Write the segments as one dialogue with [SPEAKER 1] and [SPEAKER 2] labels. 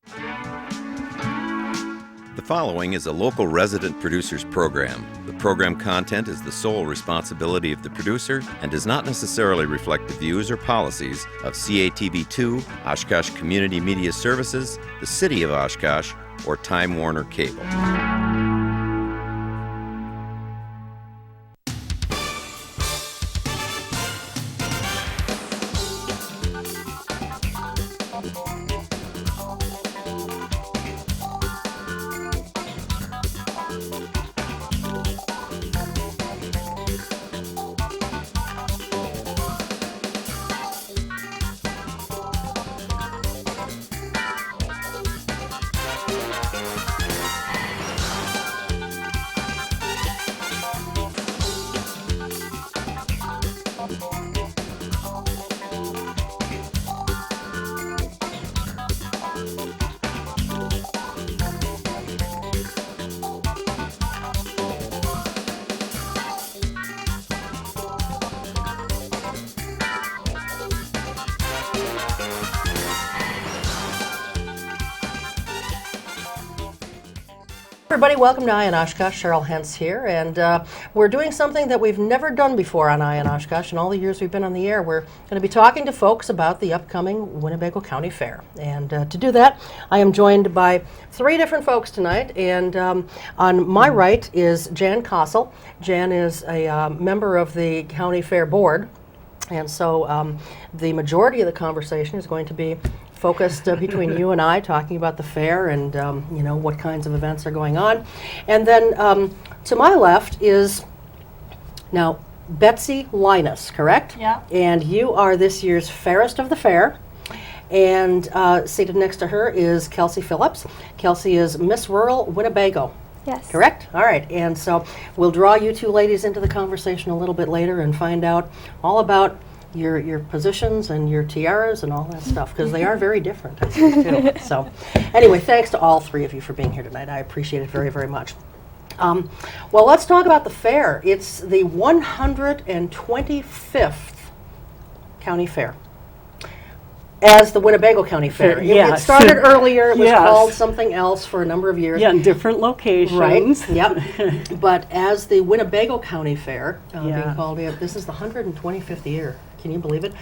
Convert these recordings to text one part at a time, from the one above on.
[SPEAKER 1] The following is a local resident producer's program. The program content is the sole responsibility of the producer and does not necessarily reflect the views or policies of CATV2, Oshkosh Community Media Services, the City of Oshkosh, or Time Warner Cable.
[SPEAKER 2] Everybody, welcome to Eye on Oshkosh. Cheryl Hentz here, and we're doing something that we've never done before on Eye on Oshkosh in all the years we've been on the air. We're going to be talking to folks about the upcoming Winnebago County Fair, and to do that, I am joined by three different folks tonight, and on my right is Jan Kossel. Jan is a member of the County Fair Board, and so the majority of the conversation is going to be focused between you and I, talking about the fair and you know, what kinds of events are going on. And then to my left is now Betsy Linus, correct?
[SPEAKER 3] Yeah.
[SPEAKER 2] And you are this year's Fairest of the Fair. And seated next to her is Kelsey Phillips. Kelsey is Miss Rural Winnebago.
[SPEAKER 3] Yes.
[SPEAKER 2] Correct? All right. And so we'll draw you two ladies into the conversation a little bit later and find out all about your positions and your tiaras and all that stuff, because they are very different, I think, too. So anyway, thanks to all three of you for being here tonight. I appreciate it very, very much. Well, let's talk about the fair. It's the 125th County Fair as the Winnebago County Fair. It started earlier. It was called something else for a number of years.
[SPEAKER 4] Yeah, in different locations.
[SPEAKER 2] Right, yep. But as the Winnebago County Fair, being called, this is the 125th year. Can you believe it?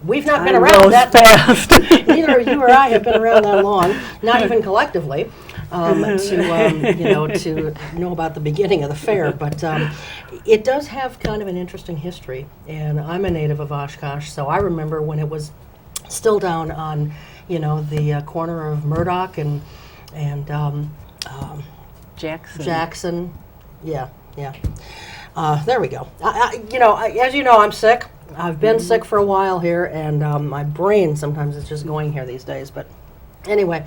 [SPEAKER 2] We've not been around that fast. Neither you or I have been around that long, not even collectively, to know about the beginning of the fair. But it does have kind of an interesting history. And I'm a native of Oshkosh, so I remember when it was still down on, the corner of Murdoch and Jackson. Yeah. There we go. As you know, I'm sick. I've been sick for a while here, and my brain sometimes is just going here these days. But anyway,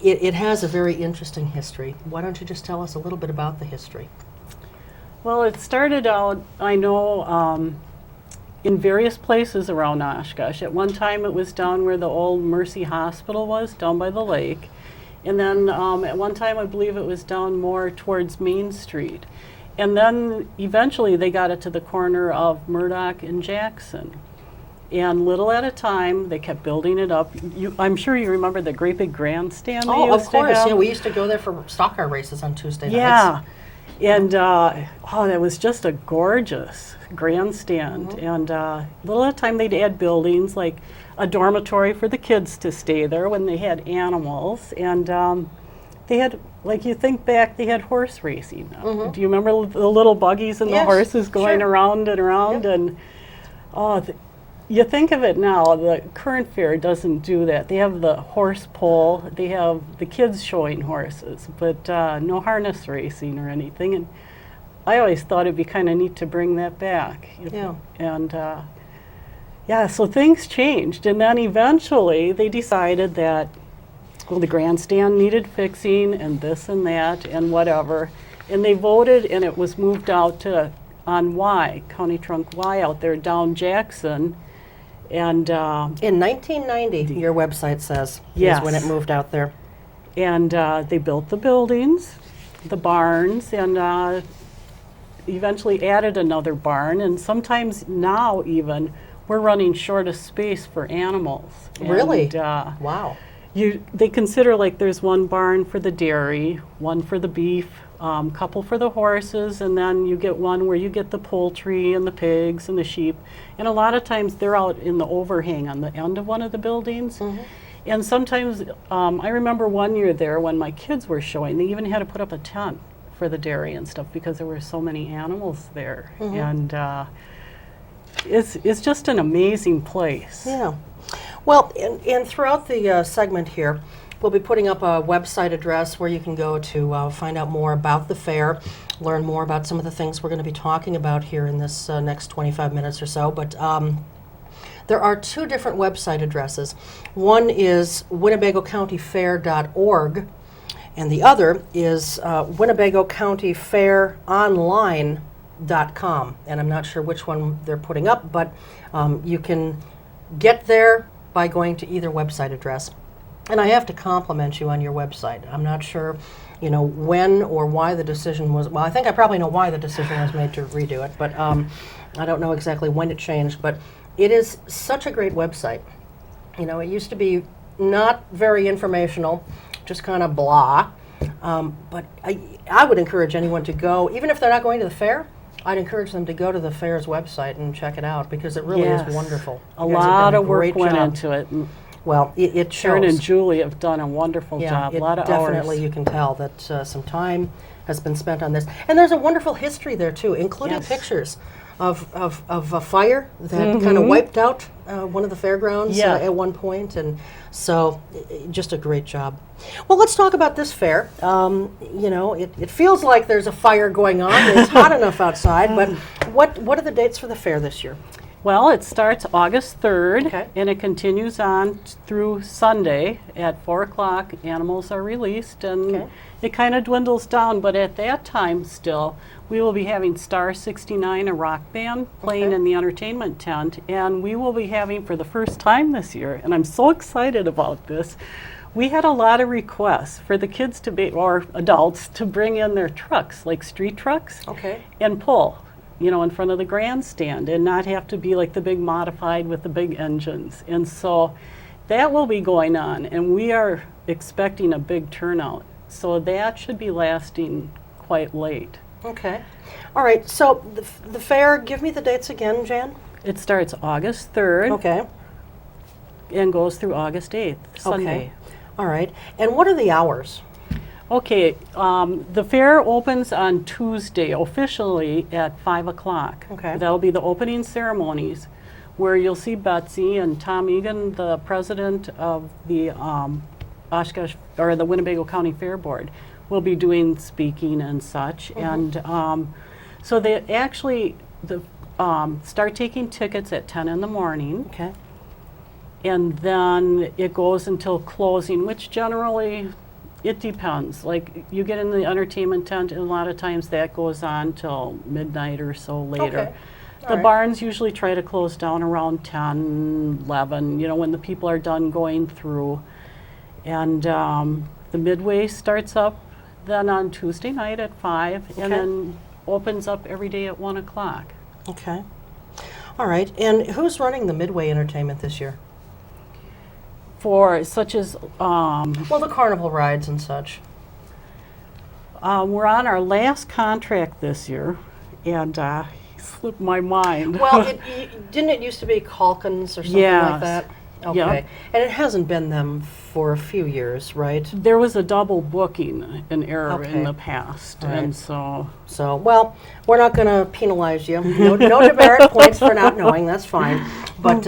[SPEAKER 2] it has a very interesting history. Why don't you just tell us a little bit about the history?
[SPEAKER 4] Well, it started out, I know, in various places around Oshkosh. At one time it was down where the old Mercy Hospital was, down by the lake. And then at one time I believe it was down more towards Main Street. And then eventually they got it to the corner of Murdoch and Jackson. And little at a time, they kept building it up. I'm sure you remember the great big grandstand they used to have. Oh, of course.
[SPEAKER 2] Yeah, we used to go there for stock car races on Tuesday nights.
[SPEAKER 4] Yeah. And that was just a gorgeous grandstand. And little at a time they'd add buildings like a dormitory for the kids to stay there when they had animals. And they had, like, you think back, they had horse racing. Do you remember the little buggies and the horses going around and around? Yep. And you think of it now, the current fair doesn't do that. They have the horse pole, they have the kids showing horses, but no harness racing or anything. And I always thought it'd be kind of neat to bring that back.
[SPEAKER 2] Yeah.
[SPEAKER 4] And so things changed. And then eventually they decided that, well, the grandstand needed fixing and this and that and whatever. And they voted, and it was moved out to on Y, County Trunk Y out there down Jackson. And
[SPEAKER 2] in 1990, your website says,
[SPEAKER 4] yes,
[SPEAKER 2] is when it moved out there.
[SPEAKER 4] And they built the buildings, the barns, and eventually added another barn. And sometimes now even, we're running short of space for animals.
[SPEAKER 2] Really?
[SPEAKER 4] And,
[SPEAKER 2] wow.
[SPEAKER 4] They consider like there's one barn for the dairy, one for the beef, couple for the horses, and then you get one where you get the poultry and the pigs and the sheep. And a lot of times they're out in the overhang on the end of one of the buildings. And sometimes, I remember one year there when my kids were showing, they even had to put up a tent for the dairy and stuff because there were so many animals there. And it's just an amazing place.
[SPEAKER 2] Yeah. Well, and throughout the segment here, we'll be putting up a website address where you can go to find out more about the fair, learn more about some of the things we're going to be talking about here in this next 25 minutes or so. But there are two different website addresses. One is WinnebagoCountyFair.org, and the other is WinnebagoCountyFairOnline.com. And I'm not sure which one they're putting up, but you can get there by going to either website address. And I have to compliment you on your website. I'm not sure, when or why the decision was. Well, I think I probably know why the decision was made to redo it, but I don't know exactly when it changed. But it is such a great website. It used to be not very informational, just kind of blah. But I would encourage anyone to go, even if they're not going to the fair. I'd encourage them to go to the fair's website and check it out because it really is wonderful.
[SPEAKER 4] A lot of work went into it.
[SPEAKER 2] Well, it shows.
[SPEAKER 4] Sharon and Julie have done a wonderful job. A lot of
[SPEAKER 2] definitely
[SPEAKER 4] hours.
[SPEAKER 2] You can tell that some time has been spent on this. And there's a wonderful history there, too, including pictures of a fire that kind of wiped out one of the fairgrounds at one point. And so just a great job. Well, let's talk about this fair. It feels like there's a fire going on. It's hot enough outside, but what are the dates for the fair this year?
[SPEAKER 4] Well, it starts August 3rd, and it continues on through Sunday at 4 o'clock. Animals are released, and it kind of dwindles down, but at that time still, we will be having Star 69, a rock band, playing in the entertainment tent, and we will be having, for the first time this year, and I'm so excited about this, we had a lot of requests for the kids to be, or adults, to bring in their trucks, like street trucks, and pull. In front of the grandstand and not have to be like the big modified with the big engines. And so that will be going on, and we are expecting a big turnout. So that should be lasting quite late.
[SPEAKER 2] Okay. All right, so the fair, give me the dates again, Jan.
[SPEAKER 4] It starts August 3rd. And goes through August 8th, Sunday.
[SPEAKER 2] All right. And what are the hours?
[SPEAKER 4] Okay, the fair opens on Tuesday officially at 5 o'clock. That'll be the opening ceremonies where you'll see Betsy and Tom Egan, the president of the Oshkosh, or the Winnebago County Fair Board, will be doing speaking and such. And so they actually start taking tickets at 10 in the morning. And then it goes until closing, which generally, it depends. Like, you get in the entertainment tent, and a lot of times that goes on till midnight or so later. The barns usually try to close down around 10, 11, when the people are done going through. And the midway starts up then on Tuesday night at 5, and then opens up every day at 1 o'clock.
[SPEAKER 2] All right. And who's running the midway entertainment this year?
[SPEAKER 4] For such as
[SPEAKER 2] well, the carnival rides and such.
[SPEAKER 4] We're on our last contract this year, and slipped my mind.
[SPEAKER 2] Well, didn't it used to be Calkins or something like that? And it hasn't been them for a few years, right?
[SPEAKER 4] There was a double booking, an error in the past, and so
[SPEAKER 2] well, we're not going to penalize you. No demerit points for not knowing. That's fine. But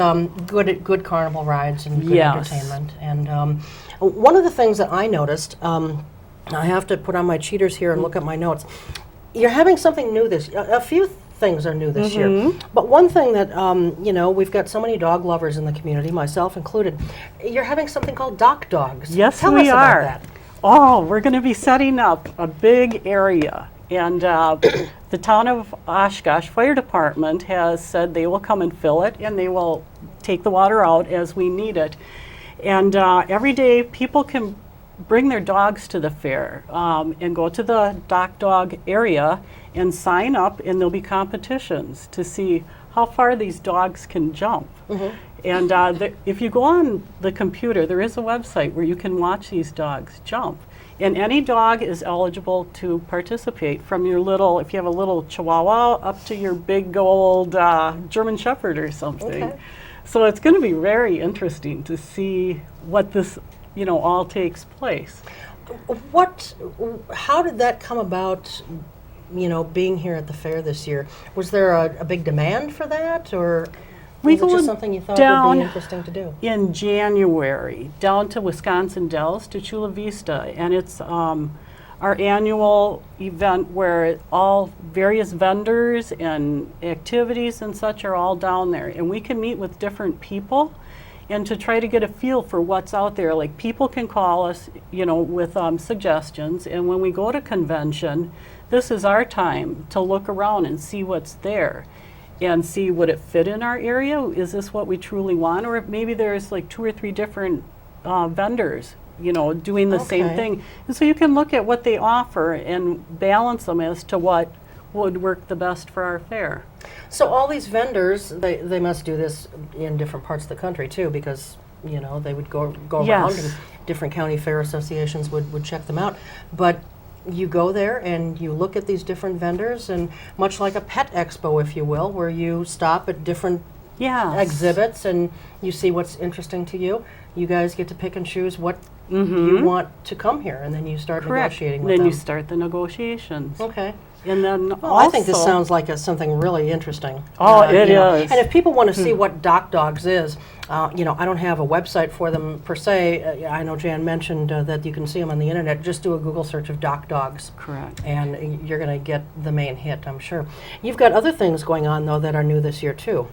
[SPEAKER 2] good carnival rides and good entertainment. And one of the things that I noticed, I have to put on my cheaters here and look at my notes. You're having something new a few things are new this year. But one thing that, we've got so many dog lovers in the community, myself included. You're having something called Doc Dogs.
[SPEAKER 4] Yes,
[SPEAKER 2] Tell
[SPEAKER 4] we
[SPEAKER 2] us
[SPEAKER 4] are.
[SPEAKER 2] About that.
[SPEAKER 4] Oh, we're going to be setting up a big area. And the town of Oshkosh Fire Department has said they will come and fill it, and they will take the water out as we need it. And every day people can bring their dogs to the fair and go to the Doc Dog area and sign up, and there'll be competitions to see how far these dogs can jump. And if you go on the computer, there is a website where you can watch these dogs jump. And any dog is eligible to participate, from your little, if you have a little Chihuahua, up to your big old German Shepherd or something.
[SPEAKER 2] Okay.
[SPEAKER 4] So it's going to be very interesting to see what this, all takes place.
[SPEAKER 2] How did that come about, being here at the fair this year? Was there a big demand for that, or was it just something you thought would be interesting to do?
[SPEAKER 4] In January, down to Wisconsin Dells, to Chula Vista, and it's our annual event where all various vendors and activities and such are all down there, and we can meet with different people and to try to get a feel for what's out there. Like, people can call us, with suggestions, and when we go to convention, this is our time to look around and see what's there and see, would it fit in our area? Is this what we truly want? Or maybe there's like 2 or 3 different vendors, doing the same thing. And so you can look at what they offer and balance them as to what would work the best for our fair.
[SPEAKER 2] So all these vendors, they must do this in different parts of the country too, because they would go around, and different county fair associations would check them out. But you go there and you look at these different vendors, and much like a pet expo, if you will, where you stop at different exhibits and you see what's interesting to you. You guys get to pick and choose what you want to come here, and then you start negotiating with them.
[SPEAKER 4] Then you start the negotiations.
[SPEAKER 2] Okay.
[SPEAKER 4] And then
[SPEAKER 2] I think this sounds like something really interesting.
[SPEAKER 4] Oh, it is.
[SPEAKER 2] And if people want to see what Doc Dogs is, I don't have a website for them per se. I know Jan mentioned that you can see them on the internet. Just do a Google search of Doc Dogs.
[SPEAKER 4] Correct.
[SPEAKER 2] And you're going to get the main hit, I'm sure. You've got other things going on, though, that are new this year, too.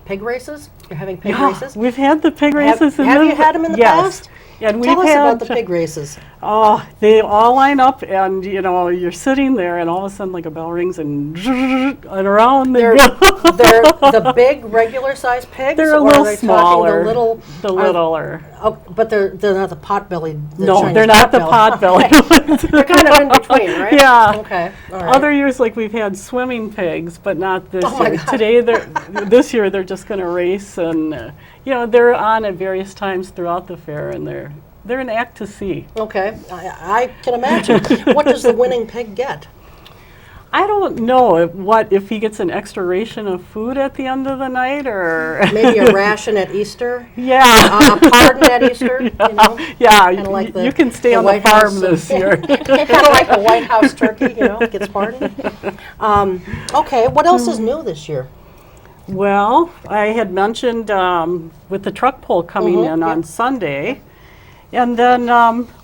[SPEAKER 2] Pig races? You're having pig races?
[SPEAKER 4] We've had the pig races.
[SPEAKER 2] Have you had them in the past?
[SPEAKER 4] And
[SPEAKER 2] Tell us about the pig races.
[SPEAKER 4] Oh, they all line up, and you're sitting there, and all of a sudden, like, a bell rings, and around they go.
[SPEAKER 2] They're the big, regular-sized pigs.
[SPEAKER 4] They're a
[SPEAKER 2] or
[SPEAKER 4] little
[SPEAKER 2] are they
[SPEAKER 4] smaller.
[SPEAKER 2] The littler. Oh, but they're not the pot-bellied.
[SPEAKER 4] No, they're not the pot-bellied.
[SPEAKER 2] They're kind of in between, right?
[SPEAKER 4] Yeah.
[SPEAKER 2] Okay. All right.
[SPEAKER 4] Other years, like, we've had swimming pigs, but not this
[SPEAKER 2] Oh my
[SPEAKER 4] year.
[SPEAKER 2] God.
[SPEAKER 4] Today, this year, they're just going to race, and they're on at various times throughout the fair, and they're an act to see.
[SPEAKER 2] Okay, I can imagine. What does the winning pig get?
[SPEAKER 4] I don't know if he gets an extra ration of food at the end of the night, or
[SPEAKER 2] Maybe a ration at Easter?
[SPEAKER 4] yeah,
[SPEAKER 2] A pardon at Easter?
[SPEAKER 4] yeah.
[SPEAKER 2] Kinda like
[SPEAKER 4] You can stay on the
[SPEAKER 2] White
[SPEAKER 4] farm
[SPEAKER 2] House.
[SPEAKER 4] this year.
[SPEAKER 2] Kind of like the White House turkey, gets pardoned. Okay, what else is new this year?
[SPEAKER 4] Well, I had mentioned with the truck pull coming in on Sunday. And then,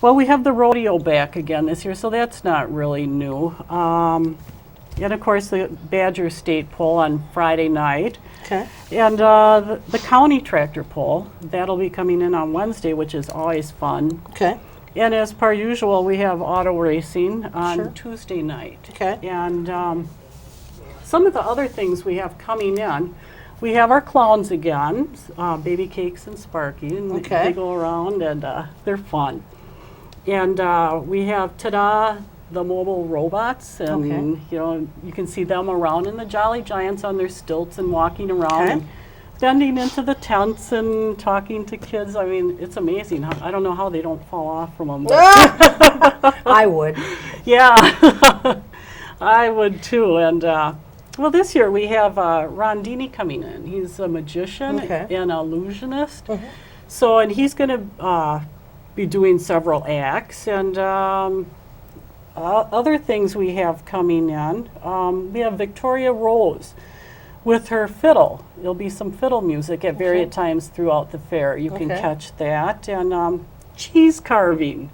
[SPEAKER 4] we have the rodeo back again this year, so that's not really new. And of course, the Badger State pull on Friday night.
[SPEAKER 2] Okay.
[SPEAKER 4] And the county tractor pull, that'll be coming in on Wednesday, which is always fun.
[SPEAKER 2] Okay.
[SPEAKER 4] And as per usual, we have auto racing on
[SPEAKER 2] Sure.
[SPEAKER 4] Tuesday night.
[SPEAKER 2] Okay.
[SPEAKER 4] And some of the other things we have coming in, we have our clowns again, Baby Cakes and Sparky, and
[SPEAKER 2] Okay.
[SPEAKER 4] they go around, and they're fun. And we have Ta-Da, the mobile robots, and you can see them around, and the Jolly Giants on their stilts and walking around,
[SPEAKER 2] Okay.
[SPEAKER 4] and bending into the tents and talking to kids. I mean, it's amazing. I don't know how they don't fall off from them.
[SPEAKER 2] I would.
[SPEAKER 4] Yeah, I would too. And this year we have Ron Dini coming in. He's a magician and illusionist. So, and he's going to be doing several acts, and other things we have coming in. We have Victoria Rose with her fiddle. There'll be some fiddle music at various times throughout the fair. You can catch that. And cheese carving.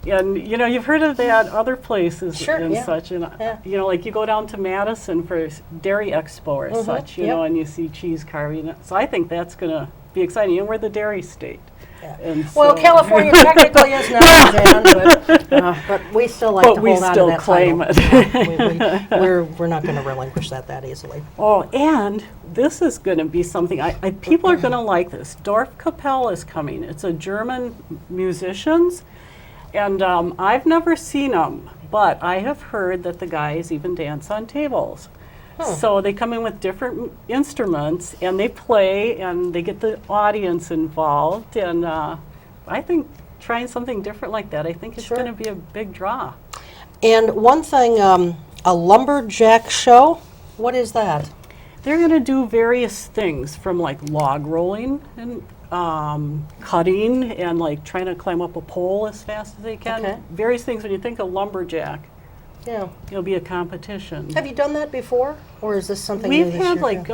[SPEAKER 4] And you've heard of that other places and such. And like you go down to Madison for Dairy Expo or such, and you see cheese carving. So I think that's going to be exciting. And we're the dairy state. And
[SPEAKER 2] Well,
[SPEAKER 4] so
[SPEAKER 2] California technically is now, Jan, but we still like to hold on to that
[SPEAKER 4] claim
[SPEAKER 2] title.
[SPEAKER 4] it.
[SPEAKER 2] We're not going to relinquish that easily.
[SPEAKER 4] Oh, and this is going to be something, people are going to like this. Dorfkapelle is coming. It's a German musicians, and I've never seen them, but I have heard that the guys even dance on tables. So they come in with different instruments and they play and they get the audience involved. And I think trying something different like that, I think it's
[SPEAKER 2] Sure.
[SPEAKER 4] going to be a big draw.
[SPEAKER 2] And one thing, a lumberjack show, what is that?
[SPEAKER 4] They're going to do various things from like log rolling and cutting and like trying to climb up a pole as fast as they can.
[SPEAKER 2] Okay.
[SPEAKER 4] Various things. When you think of lumberjack,
[SPEAKER 2] Yeah.
[SPEAKER 4] it'll be a competition.
[SPEAKER 2] Have you done that before, or is this something
[SPEAKER 4] We've
[SPEAKER 2] new this
[SPEAKER 4] had
[SPEAKER 2] year?
[SPEAKER 4] like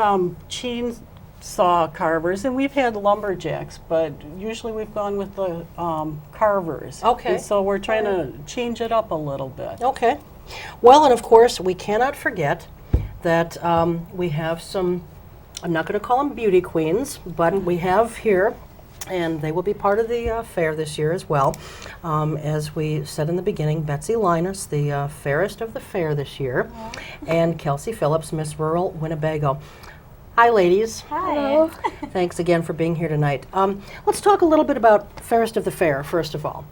[SPEAKER 4] chainsaw carvers, and we've had lumberjacks, but usually we've gone with the carvers.
[SPEAKER 2] Okay.
[SPEAKER 4] And so we're trying to change it up a little bit.
[SPEAKER 2] Okay. Well, and of course, we cannot forget that we have some, I'm not going to call them beauty queens, but we have here, and they will be part of the fair this year as well. As we said in the beginning, Betsy Linus, the fairest of the fair this year, and Kelsey Phillips, Miss Rural Winnebago. Hi, ladies.
[SPEAKER 3] Hi.
[SPEAKER 2] Thanks again for being here tonight. Let's talk a little bit about fairest of the fair, first of all.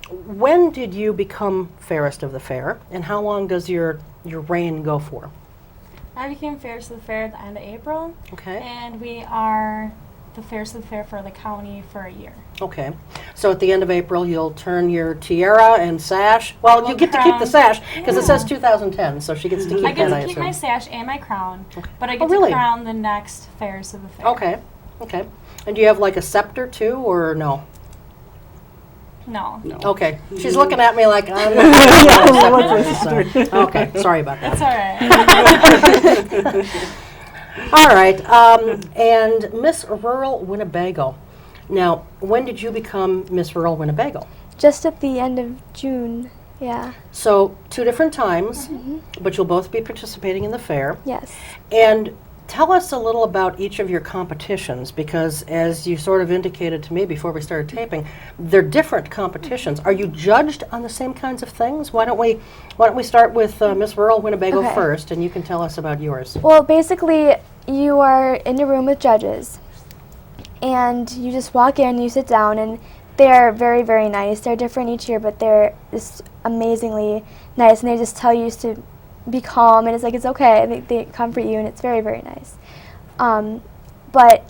[SPEAKER 2] When did you become fairest of the fair, and how long does your reign go for?
[SPEAKER 3] I became fairest of the fair at the end of April,
[SPEAKER 2] Okay.
[SPEAKER 3] and we are the fairest of the fair for the county for a year.
[SPEAKER 2] Okay. So at the end of April, you'll turn your tiara and sash. Well, you
[SPEAKER 3] Well,
[SPEAKER 2] get to keep the
[SPEAKER 3] crown.
[SPEAKER 2] sash because it
[SPEAKER 3] Yeah.
[SPEAKER 2] says 2010, so she gets to keep
[SPEAKER 3] I get
[SPEAKER 2] that, I
[SPEAKER 3] to keep my
[SPEAKER 2] assume.
[SPEAKER 3] sash and my crown, but I
[SPEAKER 2] Oh,
[SPEAKER 3] get
[SPEAKER 2] really?
[SPEAKER 3] to crown the next fairest of the fair.
[SPEAKER 2] Okay. Okay. And do you have like a scepter too, or no?
[SPEAKER 3] No.
[SPEAKER 4] No.
[SPEAKER 2] Okay. She's looking at me like I'm not. Okay. Sorry about that.
[SPEAKER 3] That's all right.
[SPEAKER 2] All right, and Miss Rural Winnebago. Now, when did you become Miss Rural Winnebago?
[SPEAKER 5] Just at the end of June, yeah.
[SPEAKER 2] So, two different times, but you'll both be participating in the fair.
[SPEAKER 5] Yes.
[SPEAKER 2] And tell us a little about each of your competitions, because as you sort of indicated to me before we started taping, they're different competitions. Are you judged on the same kinds of things? Why don't we start with Miss Rural Winnebago
[SPEAKER 5] Okay.
[SPEAKER 2] first, and you can tell us about yours.
[SPEAKER 5] Well, basically, you are in a room with judges, and you just walk in, you sit down, and they're very, very nice. They're different each year, but they're just amazingly nice, and they just tell you to be calm, and it's like, it's okay. They comfort you, and it's very, very nice. But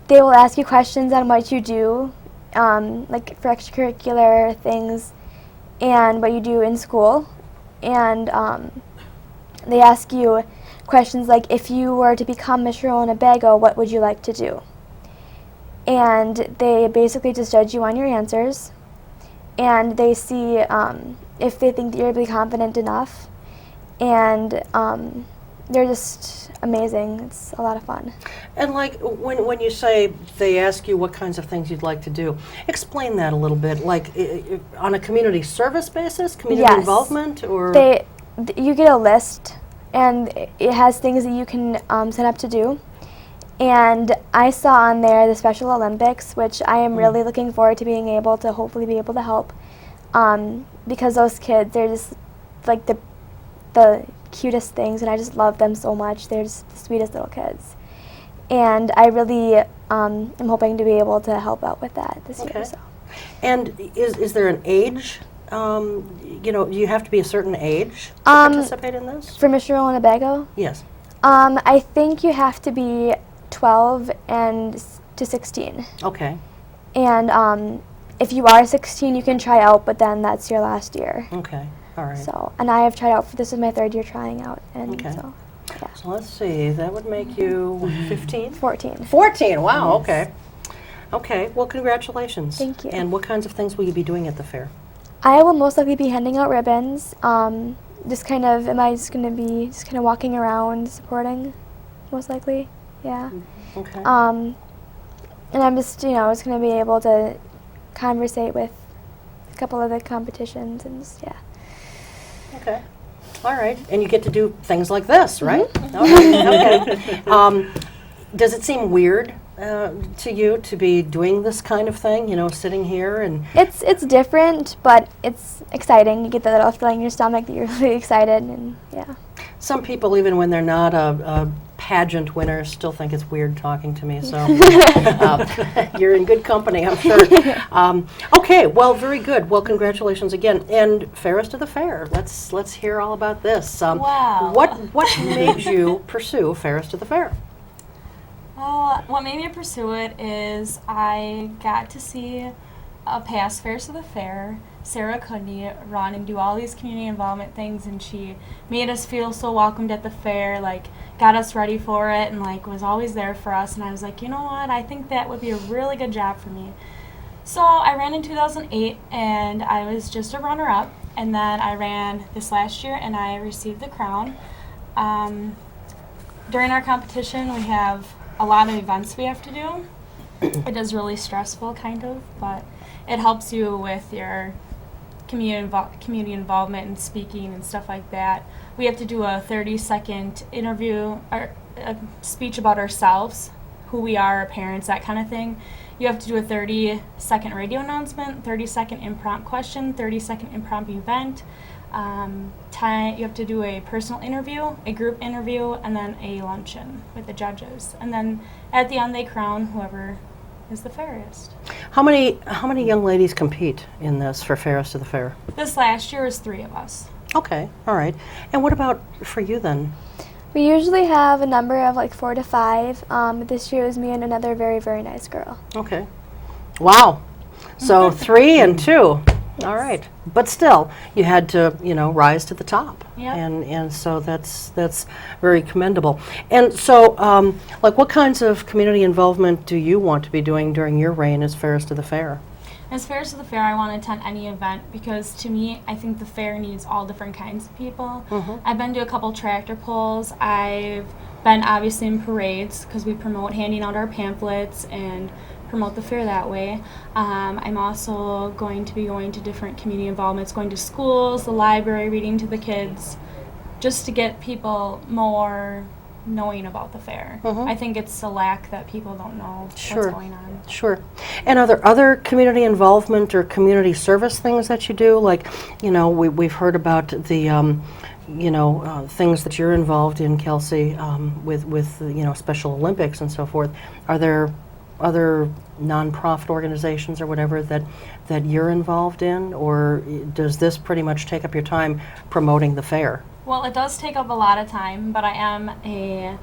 [SPEAKER 5] they will ask you questions on what you do, like for extracurricular things, and what you do in school. And they ask you questions like, if you were to become Miss Rural Winnebago, what would you like to do? And they basically just judge you on your answers, and they see if they think that you're really confident enough. And they're just amazing. It's a lot of fun.
[SPEAKER 2] And like when you say they ask you what kinds of things you'd like to do, explain that a little bit. Like on a community service basis, community
[SPEAKER 5] Yes.
[SPEAKER 2] involvement, or
[SPEAKER 5] You get a list, and it has things that you can sign up to do. And I saw on there the Special Olympics, which I am really looking forward to being able to hopefully be able to help, because those kids, they're just like the cutest things, and I just love them so much. They're just the sweetest little kids. And I really am hoping to be able to help out with that this
[SPEAKER 2] Okay.
[SPEAKER 5] year. So.
[SPEAKER 2] and is there an age? Do you have to be a certain age to participate in this?
[SPEAKER 5] For Miss Rural Winnebago,
[SPEAKER 2] Yes.
[SPEAKER 5] I think you have to be 12 to 16.
[SPEAKER 2] Okay.
[SPEAKER 5] And if you are 16, you can try out, but then that's your last year.
[SPEAKER 2] Okay. All right.
[SPEAKER 5] So, and I have tried out. This is my third year trying out, and
[SPEAKER 2] Okay.
[SPEAKER 5] so
[SPEAKER 2] So let's see. That would make you 15.
[SPEAKER 5] 14.
[SPEAKER 2] 14. Wow. Okay. Okay. Well, congratulations.
[SPEAKER 5] Thank you.
[SPEAKER 2] And what kinds of things will you be doing at the fair?
[SPEAKER 5] I will most likely be handing out ribbons. Just kind of, am I just going to be just kind of walking around supporting, most likely? Yeah.
[SPEAKER 2] Okay.
[SPEAKER 5] And I'm just, just going to be able to conversate with a couple of the competitions and just, yeah.
[SPEAKER 2] Okay. All right. And you get to do things like this, right? Okay. Does it seem weird to you to be doing this kind of thing, sitting here and...
[SPEAKER 5] It's different, but it's exciting. You get that little feeling in your stomach that you're really excited, and yeah.
[SPEAKER 2] Some people, even when they're not a pageant winners still think it's weird talking to me, so you're in good company, I'm sure. Okay, well, very good. Well, congratulations again. And Fairest of the Fair. Let's hear all about this.
[SPEAKER 3] Wow.
[SPEAKER 2] What made you pursue Fairest of the Fair?
[SPEAKER 3] Well, what made me pursue it is I got to see a past Fairest of the Fair, Sarah Cudney, run and do all these community involvement things, and she made us feel so welcomed at the fair, like got us ready for it, and like was always there for us. And I was like, you know what, I think that would be a really good job for me. So I ran in 2008, and I was just a runner-up, and then I ran this last year, and I received the crown. During our competition, we have a lot of events we have to do. It is really stressful, kind of, but it helps you with your community involvement and speaking and stuff like that. We have to do a 30-second interview or a speech about ourselves, who we are, our parents, that kind of thing. You have to do a 30-second radio announcement, 30-second impromptu question, 30-second impromptu event. You have to do a personal interview, a group interview, and then a luncheon with the judges. And then at the end, they crown whoever is the fairest.
[SPEAKER 2] How many young ladies compete in this for Fairest of the Fair?
[SPEAKER 3] This last year was 3 of us.
[SPEAKER 2] Okay, all right. And what about for you then?
[SPEAKER 5] We usually have a number of like 4 to 5. This year it was me and another very, very nice girl.
[SPEAKER 2] Okay. Wow. So 3 and 2. All right. But still, you had to, rise to the top.
[SPEAKER 3] Yep.
[SPEAKER 2] And so that's very commendable. And so, like, what kinds of community involvement do you want to be doing during your reign as Fairest of the Fair?
[SPEAKER 3] As Fairest of the Fair, I want to attend any event because to me, I think the fair needs all different kinds of people. I've been to a couple tractor pulls. I've been obviously in parades because we promote handing out our pamphlets and promote the fair that way. I'm also going to be going to different community involvements, going to schools, the library, reading to the kids, just to get people more knowing about the fair. I think it's a lack that people don't know what's going on.
[SPEAKER 2] Sure. And are there other community involvement or community service things that you do? Like, we've heard about the things that you're involved in, Kelsey, with Special Olympics and so forth. Are there other nonprofit organizations or whatever that you're involved in, or does this pretty much take up your time promoting the fair?
[SPEAKER 3] Well, it does take up a lot of time, but I am a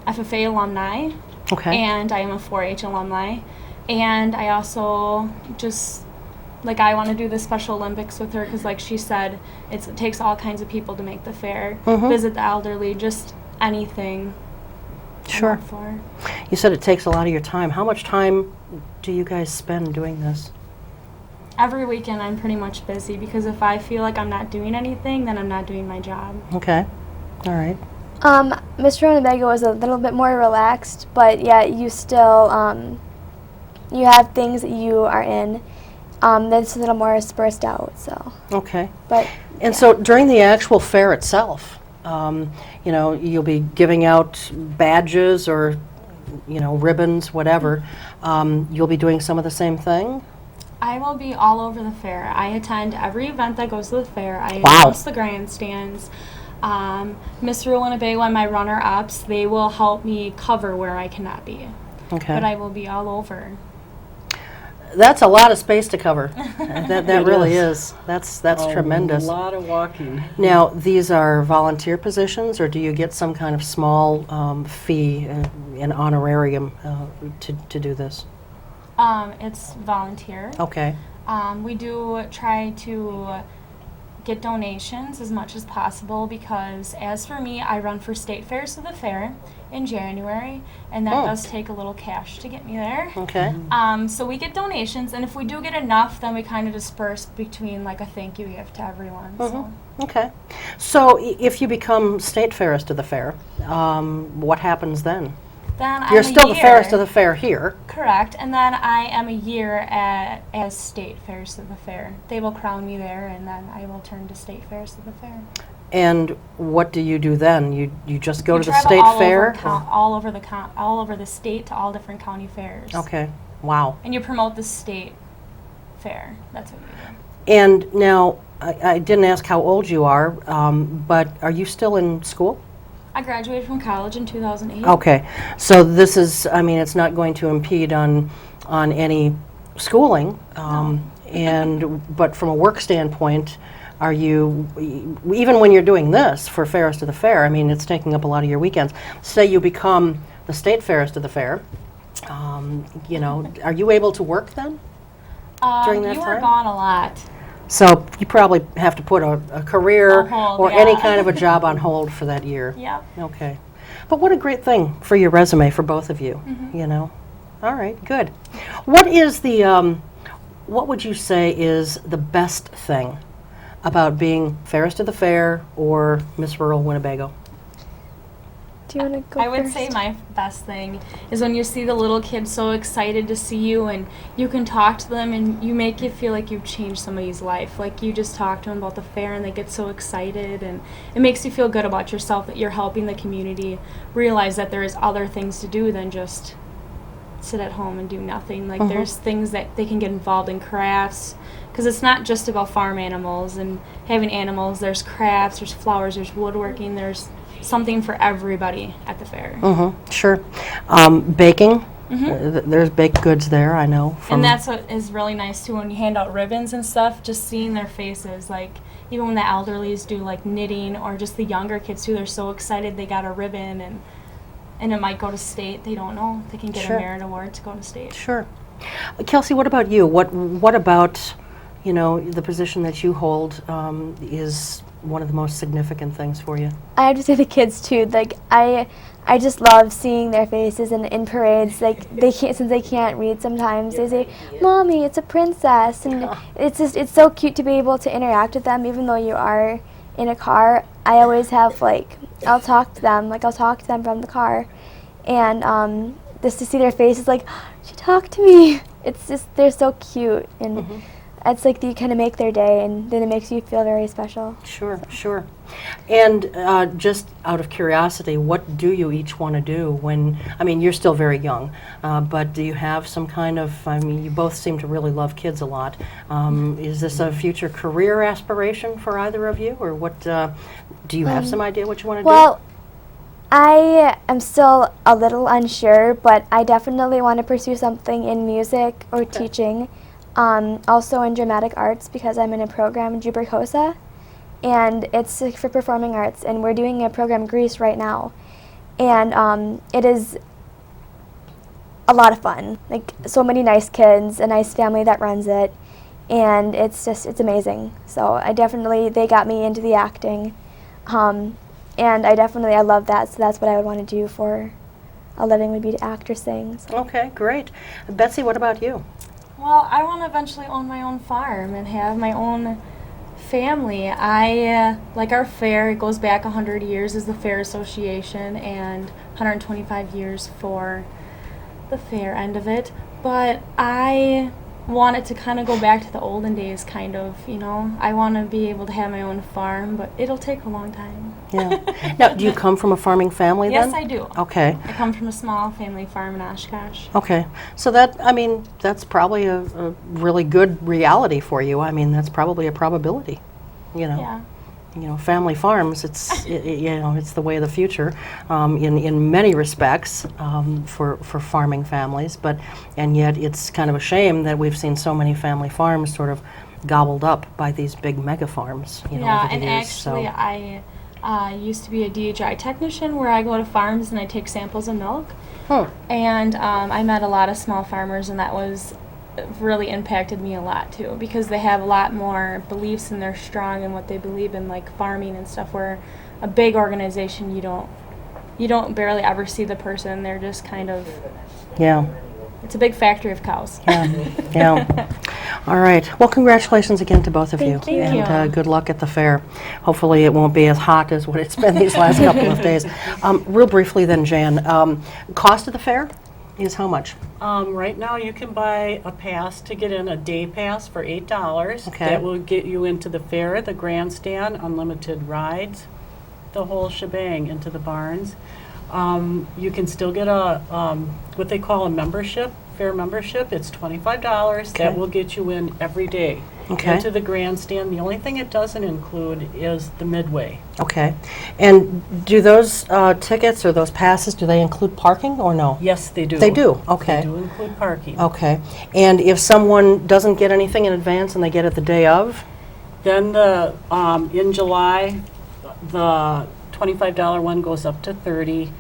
[SPEAKER 3] FFA alumni, and I am a 4-H alumni, and I also just, I want to do the Special Olympics with her because, like she said, it takes all kinds of people to make the fair, visit the elderly, just anything.
[SPEAKER 2] Sure. You said it takes a lot of your time. How much time do you guys spend doing this?
[SPEAKER 3] Every weekend I'm pretty much busy because if I feel like I'm not doing anything, then I'm not doing my job. Okay.
[SPEAKER 2] All right.
[SPEAKER 5] Mr. Winnebago was a little bit more relaxed, but yet you still, you have things that you are in that's a little more dispersed out, so.
[SPEAKER 2] Okay.
[SPEAKER 5] But,
[SPEAKER 2] and so during the actual fair itself, you'll be giving out badges or, ribbons, whatever. You'll be doing some of the same thing?
[SPEAKER 3] I will be all over the fair. I attend every event that goes to the fair. I announce the grandstands. Mr. Winnebago and my runner-ups, they will help me cover where I cannot be. Okay. But I will be all over.
[SPEAKER 2] That's a lot of space to cover. That really is. That's tremendous.
[SPEAKER 4] A lot of walking.
[SPEAKER 2] Now, these are volunteer positions, or do you get some kind of small fee, an honorarium to do this?
[SPEAKER 3] It's volunteer.
[SPEAKER 2] Okay.
[SPEAKER 3] We do try to get donations as much as possible because, as for me, I run for State Fairs of the Fair in January, and that does take a little cash to get me there.
[SPEAKER 2] Okay.
[SPEAKER 3] So we get donations, and if we do get enough, then we kind of disperse between a thank you gift to everyone. So.
[SPEAKER 2] Okay. So if you become State Fairest of the Fair, what happens then?
[SPEAKER 3] Then
[SPEAKER 2] You're still the Fairest of the Fair here.
[SPEAKER 3] Correct, and then I am a year as State Fairest of the Fair. They will crown me there, and then I will turn to State Fairest of the Fair.
[SPEAKER 2] And what do you do then? You just go to the state fair?
[SPEAKER 3] All over the state to all different county fairs.
[SPEAKER 2] Okay. Wow.
[SPEAKER 3] And you promote the state fair. That's what you do.
[SPEAKER 2] And now, I didn't ask how old you are, but are you still in school?
[SPEAKER 3] I graduated from college in 2008.
[SPEAKER 2] Okay, so this is, I mean, it's not going to impede on any schooling, but from a work standpoint, are you, even when you're doing this for Fairest of the Fair, I mean, it's taking up a lot of your weekends. Say you become the state Fairest of the Fair, you know, are you able to work then during that
[SPEAKER 3] You
[SPEAKER 2] time?
[SPEAKER 3] are gone a lot.
[SPEAKER 2] So you probably have to put a career
[SPEAKER 3] On hold,
[SPEAKER 2] or any
[SPEAKER 3] yeah.
[SPEAKER 2] kind of a job on hold for that year.
[SPEAKER 3] Yep.
[SPEAKER 2] Okay. But what a great thing for your resume for both of you,
[SPEAKER 3] Mm-hmm.
[SPEAKER 2] you know. All right, good. What is the, what would you say is the best thing about being Fairest of the Fair or Miss Rural Winnebago?
[SPEAKER 5] Do you want to go
[SPEAKER 3] I would
[SPEAKER 5] first?
[SPEAKER 3] say my best thing is when you see the little kids so excited to see you and you can talk to them and you make it feel like you've changed somebody's life. Like you just talk to them about the fair and they get so excited, and it makes you feel good about yourself that you're helping the community realize that there is other things to do than just sit at home and do nothing. Like there's things that they can get involved in, crafts, because it's not just about farm animals and having animals. There's crafts, there's flowers, there's woodworking, there's something for everybody at the fair.
[SPEAKER 2] Sure. Baking, there's baked goods there, I know.
[SPEAKER 3] And that's what is really nice too, when you hand out ribbons and stuff, just seeing their faces. Like even when the elderlies do like knitting, or just the younger kids too, they're so excited they got a ribbon, and it might go to state. They don't know. They can get
[SPEAKER 2] Sure.
[SPEAKER 3] a merit award to go to state.
[SPEAKER 2] Sure. Kelsey, what about you? What about, you know, the position that you hold is one of the most significant things for you?
[SPEAKER 5] I have to say the kids too. Like I just love seeing their faces in parades. Like they can't, since they can't read sometimes, they say, "Mommy, it's a princess," and it's so cute to be able to interact with them, even though you are in a car. I always have I'll talk to them from the car, and just to see their faces, like, she talked to me. It's just, they're so cute, and it's like you kind of make their day, and then it makes you feel very special.
[SPEAKER 2] Sure, sure. And just out of curiosity, what do you each want to do when, I mean, you're still very young, but do you have some kind of, I mean, you both seem to really love kids a lot. Is this a future career aspiration for either of you, or what, do you have some idea what you want to do?
[SPEAKER 5] Well, I am still a little unsure, but I definitely want to pursue something in music or teaching. Also in dramatic arts, because I'm in a program, Jubercosa, and it's for performing arts, and we're doing a program, Grease, right now. And it is a lot of fun. Like, so many nice kids, a nice family that runs it, and it's amazing. So they got me into the acting. And I love that, so that's what I would want to do for a living, would be to act or sing. So.
[SPEAKER 2] Okay, great. Betsy, what about you?
[SPEAKER 3] Well, I want to eventually own my own farm and have my own family. I like our fair. It goes back 100 years as the Fair Association, and 125 years for the fair end of it. But I want it to kind of go back to the olden days, kind of, you know. I want to be able to have my own farm, but it'll take a long time.
[SPEAKER 2] Yeah. Now, do you come from a farming family then?
[SPEAKER 3] Yes, I do.
[SPEAKER 2] Okay.
[SPEAKER 3] I come from a small family farm in Oshkosh.
[SPEAKER 2] Okay. So that, I mean, that's probably a really good reality for you. I mean, that's probably a probability, you know.
[SPEAKER 3] Yeah.
[SPEAKER 2] You know, family farms, it's, you know, it's the way of the future in many respects for farming families, and yet it's kind of a shame that we've seen so many family farms sort of gobbled up by these big mega farms, you know,
[SPEAKER 3] Yeah,
[SPEAKER 2] over the
[SPEAKER 3] and
[SPEAKER 2] years.
[SPEAKER 3] actually I used to be a DHI technician, where I go to farms and I take samples of milk. And I met a lot of small farmers, and that was really impacted me a lot too, because they have a lot more beliefs and they're strong in what they believe in, like farming and stuff, where a big organization you don't barely ever see the person. They're just kind of,
[SPEAKER 2] Yeah.
[SPEAKER 3] it's a big factory of cows.
[SPEAKER 2] Yeah. All right. Well, congratulations again to both of you.
[SPEAKER 3] Thank you.
[SPEAKER 2] And good luck at the fair. Hopefully it won't be as hot as what it's been these last couple of days. Real briefly then, Jan, cost of the fair is how much?
[SPEAKER 4] Right now you can buy a pass to get in, a day pass for $8.
[SPEAKER 2] Okay.
[SPEAKER 4] That will get you into the fair, the grandstand, unlimited rides, the whole shebang, into the barns. You can still get a what they call a membership, fair membership. It's $25.
[SPEAKER 2] Okay.
[SPEAKER 4] That will get you in every day.
[SPEAKER 2] Okay.
[SPEAKER 4] into the grandstand. The only thing it doesn't include is the midway.
[SPEAKER 2] Okay. And do those tickets or those passes, do they include parking or no?
[SPEAKER 4] Yes, they do.
[SPEAKER 2] They do, okay.
[SPEAKER 4] They do include parking.
[SPEAKER 2] Okay. And if someone doesn't get anything in advance and they get it the day of?
[SPEAKER 4] Then in July, the $25 one goes up to $30,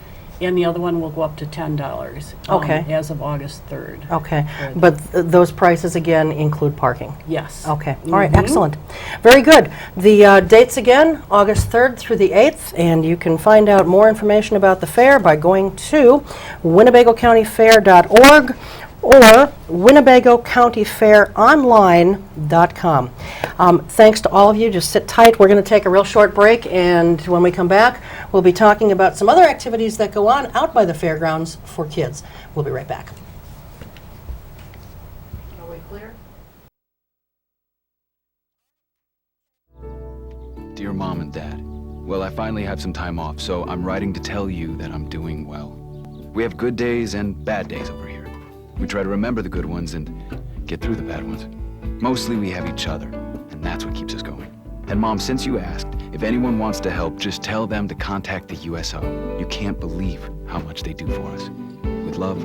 [SPEAKER 4] and the other one will go up to $10.
[SPEAKER 2] Okay.
[SPEAKER 4] As of August 3rd.
[SPEAKER 2] Okay.
[SPEAKER 4] Good.
[SPEAKER 2] But those prices again include parking?
[SPEAKER 4] Yes.
[SPEAKER 2] Okay. All right. Excellent. Very good. The dates again, August 3rd through the 8th, and you can find out more information about the fair by going to WinnebagoCountyFair.org or WinnebagoCountyFairOnline.com. Thanks to all of you. Just sit tight. We're going to take a real short break, and when we come back, we'll be talking about some other activities that go on out by the fairgrounds for kids. We'll be right back. Are we clear?
[SPEAKER 6] Dear Mom and Dad, well, I finally have some time off, so I'm writing to tell you that I'm doing well. We have good days and bad days over here. We try to remember the good ones and get through the bad ones. Mostly we have each other, and that's what keeps us going. And Mom, since you asked, if anyone wants to help, just tell them to contact the USO. You can't believe how much they do for us. With love,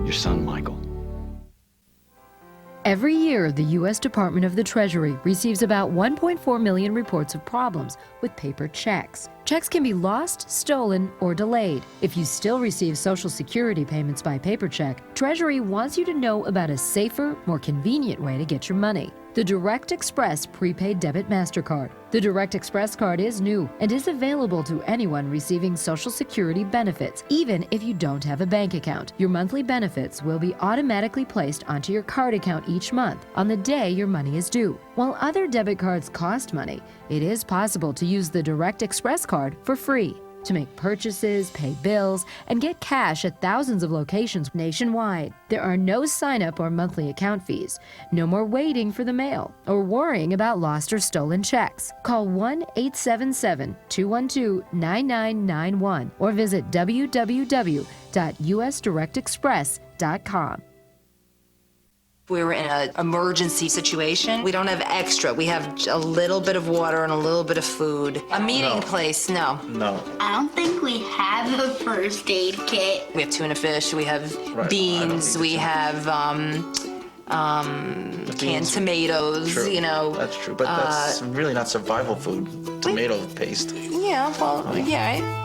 [SPEAKER 6] your son, Michael.
[SPEAKER 7] Every year, the U.S. Department of the Treasury receives about 1.4 million reports of problems with paper checks. Checks can be lost, stolen, or delayed. If you still receive Social Security payments by paper check, Treasury wants you to know about a safer, more convenient way to get your money. The Direct Express Prepaid Debit MasterCard. The Direct Express card is new and is available to anyone receiving Social Security benefits, even if you don't have a bank account. Your monthly benefits will be automatically placed onto your card account each month on the day your money is due. While other debit cards cost money, it is possible to use the Direct Express card for free to make purchases, pay bills, and get cash at thousands of locations nationwide. There are no sign-up or monthly account fees. No more waiting for the mail or worrying about lost or stolen checks. Call 1-877-212-9991 or visit www.usdirectexpress.com.
[SPEAKER 8] We were in an emergency situation. We don't have extra. We have a little bit of water and a little bit of food. A meeting place, no.
[SPEAKER 9] No.
[SPEAKER 10] I don't think we have a first aid kit.
[SPEAKER 8] We have tuna fish, we have
[SPEAKER 9] Right.
[SPEAKER 8] beans, we have canned tomatoes,
[SPEAKER 9] True.
[SPEAKER 8] you know.
[SPEAKER 9] That's true, but that's really not survival food. Tomato paste.
[SPEAKER 8] Yeah, well, yeah.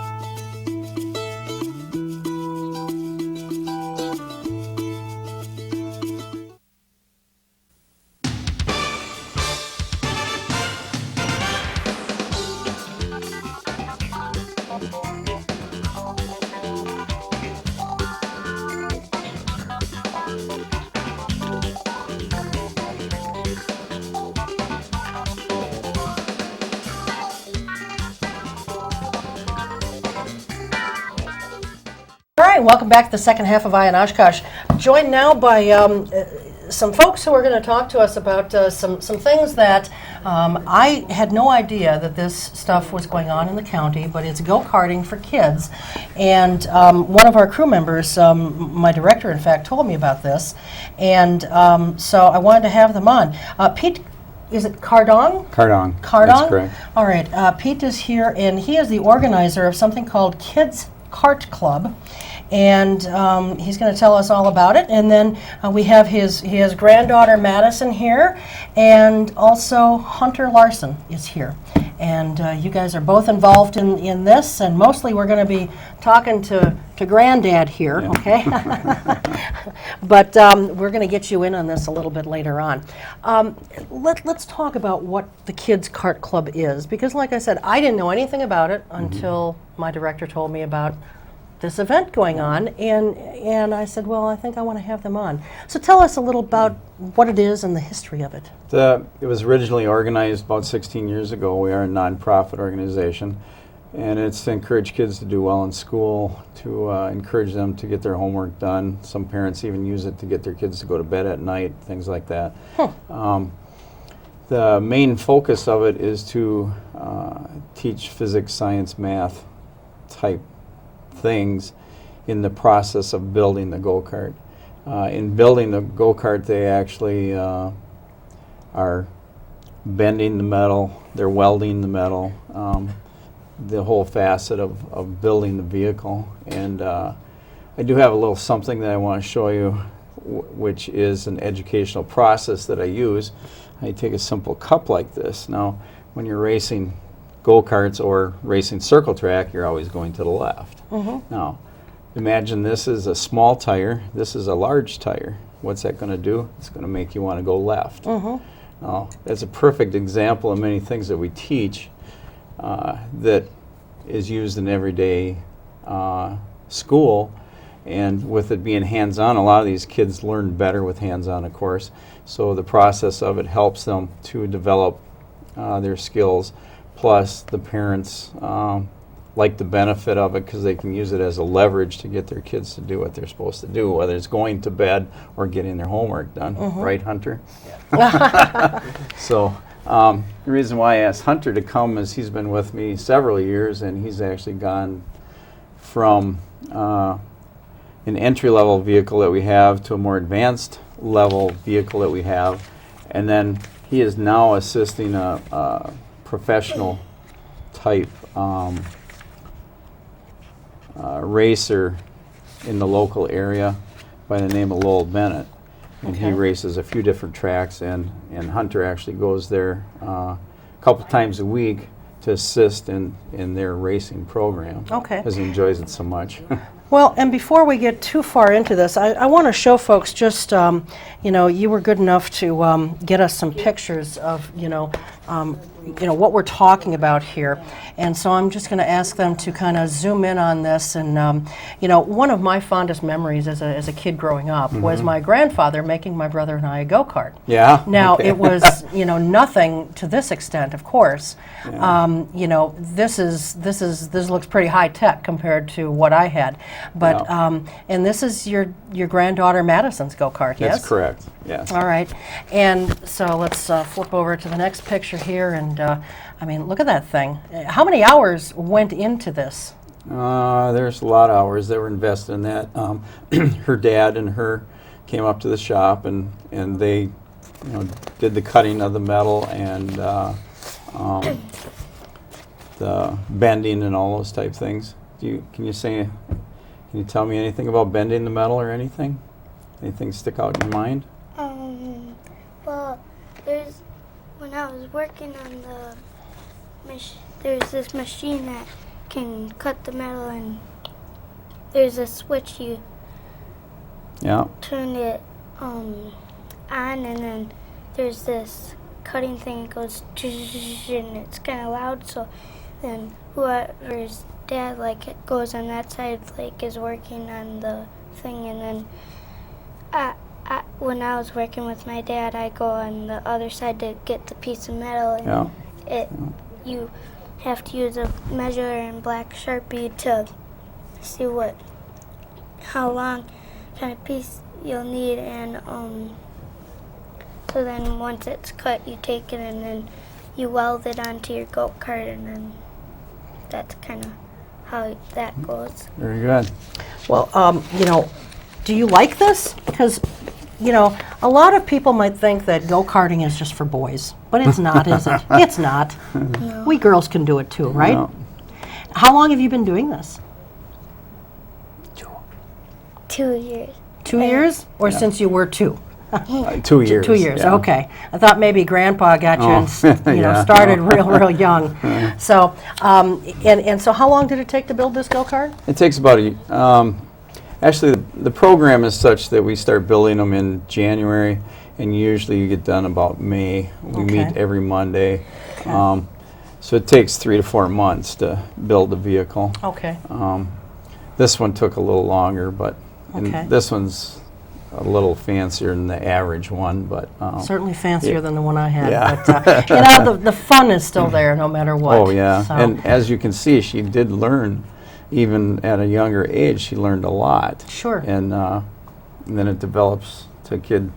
[SPEAKER 2] All right, welcome back to the second half of Eye on Oshkosh. Joined now by some folks who are going to talk to us about some things that I had no idea that this stuff was going on in the county, but it's go-karting for kids. And one of our crew members, my director, in fact, told me about this. And so I wanted to have them on. Pete, is it Kardong?
[SPEAKER 11] Kardong.
[SPEAKER 2] Kardong?
[SPEAKER 11] That's correct.
[SPEAKER 2] All right, Pete is here, and he is the organizer of something called Kids Kart Club. And he's going to tell us all about it. And then we have his granddaughter Madison here, and also Hunter Larson is here. And you guys are both involved in this, and mostly we're going to be talking to Granddad here, okay? But we're going to get you in on this a little bit later on. Let's talk about what the Kids Kart Club is, because like I said, I didn't know anything about it until my director told me about this event going on, and I said, well, I think I want to have them on. So tell us a little about what it is and the history of it.
[SPEAKER 11] It was originally organized about 16 years ago. We are a nonprofit organization, and it's to encourage kids to do well in school, to encourage them to get their homework done. Some parents even use it to get their kids to go to bed at night, things like that. The main focus of it is to teach physics, science, math type things in the process of building the go-kart. In building the go-kart, they actually are bending the metal, they're welding the metal, the whole facet of building the vehicle. And I do have a little something that I want to show you, which is an educational process that I use. I take a simple cup like this. Now, when you're racing go-karts or racing circle track, you're always going to the left. Now, imagine this is a small tire, this is a large tire. What's that going to do? It's going to make you want to go left. Now, that's a perfect example of many things that we teach that is used in everyday school. And with it being hands-on, a lot of these kids learn better with hands-on, of course. So the process of it helps them to develop their skills. Plus, the parents like the benefit of it because they can use it as a leverage to get their kids to do what they're supposed to do, whether it's going to bed or getting their homework done. Right, Hunter? Yeah. So the reason why I asked Hunter to come is he's been with me several years, and he's actually gone from an entry-level vehicle that we have to a more advanced level vehicle that we have, and then he is now assisting a professional type racer in the local area by the name of Lowell Bennett, and he races a few different tracks, and Hunter actually goes there a couple times a week to assist in their racing program because he enjoys it so much.
[SPEAKER 2] Well, and before we get too far into this, I want to show folks just, you know, you were good enough to get us some pictures of, what we're talking about here. And so I'm just going to ask them to kind of zoom in on this. And, one of my fondest memories as a kid growing up was my grandfather making my brother and I a go-kart.
[SPEAKER 11] Yeah.
[SPEAKER 2] Now, it was, nothing to this extent, of course.
[SPEAKER 11] Yeah.
[SPEAKER 2] This looks pretty high-tech compared to what I had. But, and this is your granddaughter Madison's go-kart, yes?
[SPEAKER 11] That's correct, yes.
[SPEAKER 2] All right. And so let's flip over to the next picture here. And, look at that thing. How many hours went into this?
[SPEAKER 11] There's a lot of hours that were invested in that. Her dad and her came up to the shop, and they did the cutting of the metal and the bending and all those type things. Can you tell me anything about bending the metal or anything? Anything stick out in your mind?
[SPEAKER 12] Well, when I was working on there's this machine that can cut the metal, and there's a switch you turn it on, and then there's this cutting thing that goes and it's kind of loud, so then whoever's dad goes on that side is working on the thing, and then when I was working with my dad, I go on the other side to get the piece of metal, and you have to use a measurer and black Sharpie to see how long kind of piece you'll need, and so then once it's cut, you take it and then you weld it onto your go-kart, and then that's kind of how that goes.
[SPEAKER 11] Very good.
[SPEAKER 2] Well, do you like this? Because, a lot of people might think that go-karting is just for boys, but it's not, is it? It's not.
[SPEAKER 12] No.
[SPEAKER 2] We girls can do it too, right?
[SPEAKER 11] No.
[SPEAKER 2] How long have you been doing this?
[SPEAKER 12] 2 years.
[SPEAKER 2] 2 years? Or since you were 2?
[SPEAKER 11] 2 years.
[SPEAKER 2] 2 years,
[SPEAKER 11] yeah.
[SPEAKER 2] okay. I thought maybe Grandpa got you and
[SPEAKER 11] Yeah.
[SPEAKER 2] started real young. So, and so how long did it take to build this go-kart?
[SPEAKER 11] It takes about actually the program is such that we start building them in January, and usually you get done about May. We meet every Monday. So it takes 3 to 4 months to build the vehicle.
[SPEAKER 2] Okay.
[SPEAKER 11] This one took a little longer, but
[SPEAKER 2] Okay.
[SPEAKER 11] this one's a little fancier than the average one, but
[SPEAKER 2] Certainly fancier than the one I had.
[SPEAKER 11] Yeah.
[SPEAKER 2] But, the fun is still there no matter what.
[SPEAKER 11] Oh yeah,
[SPEAKER 2] So-
[SPEAKER 11] and as you can see, she did learn, even at a younger age, she learned a lot.
[SPEAKER 2] Sure.
[SPEAKER 11] And then it develops to a kid.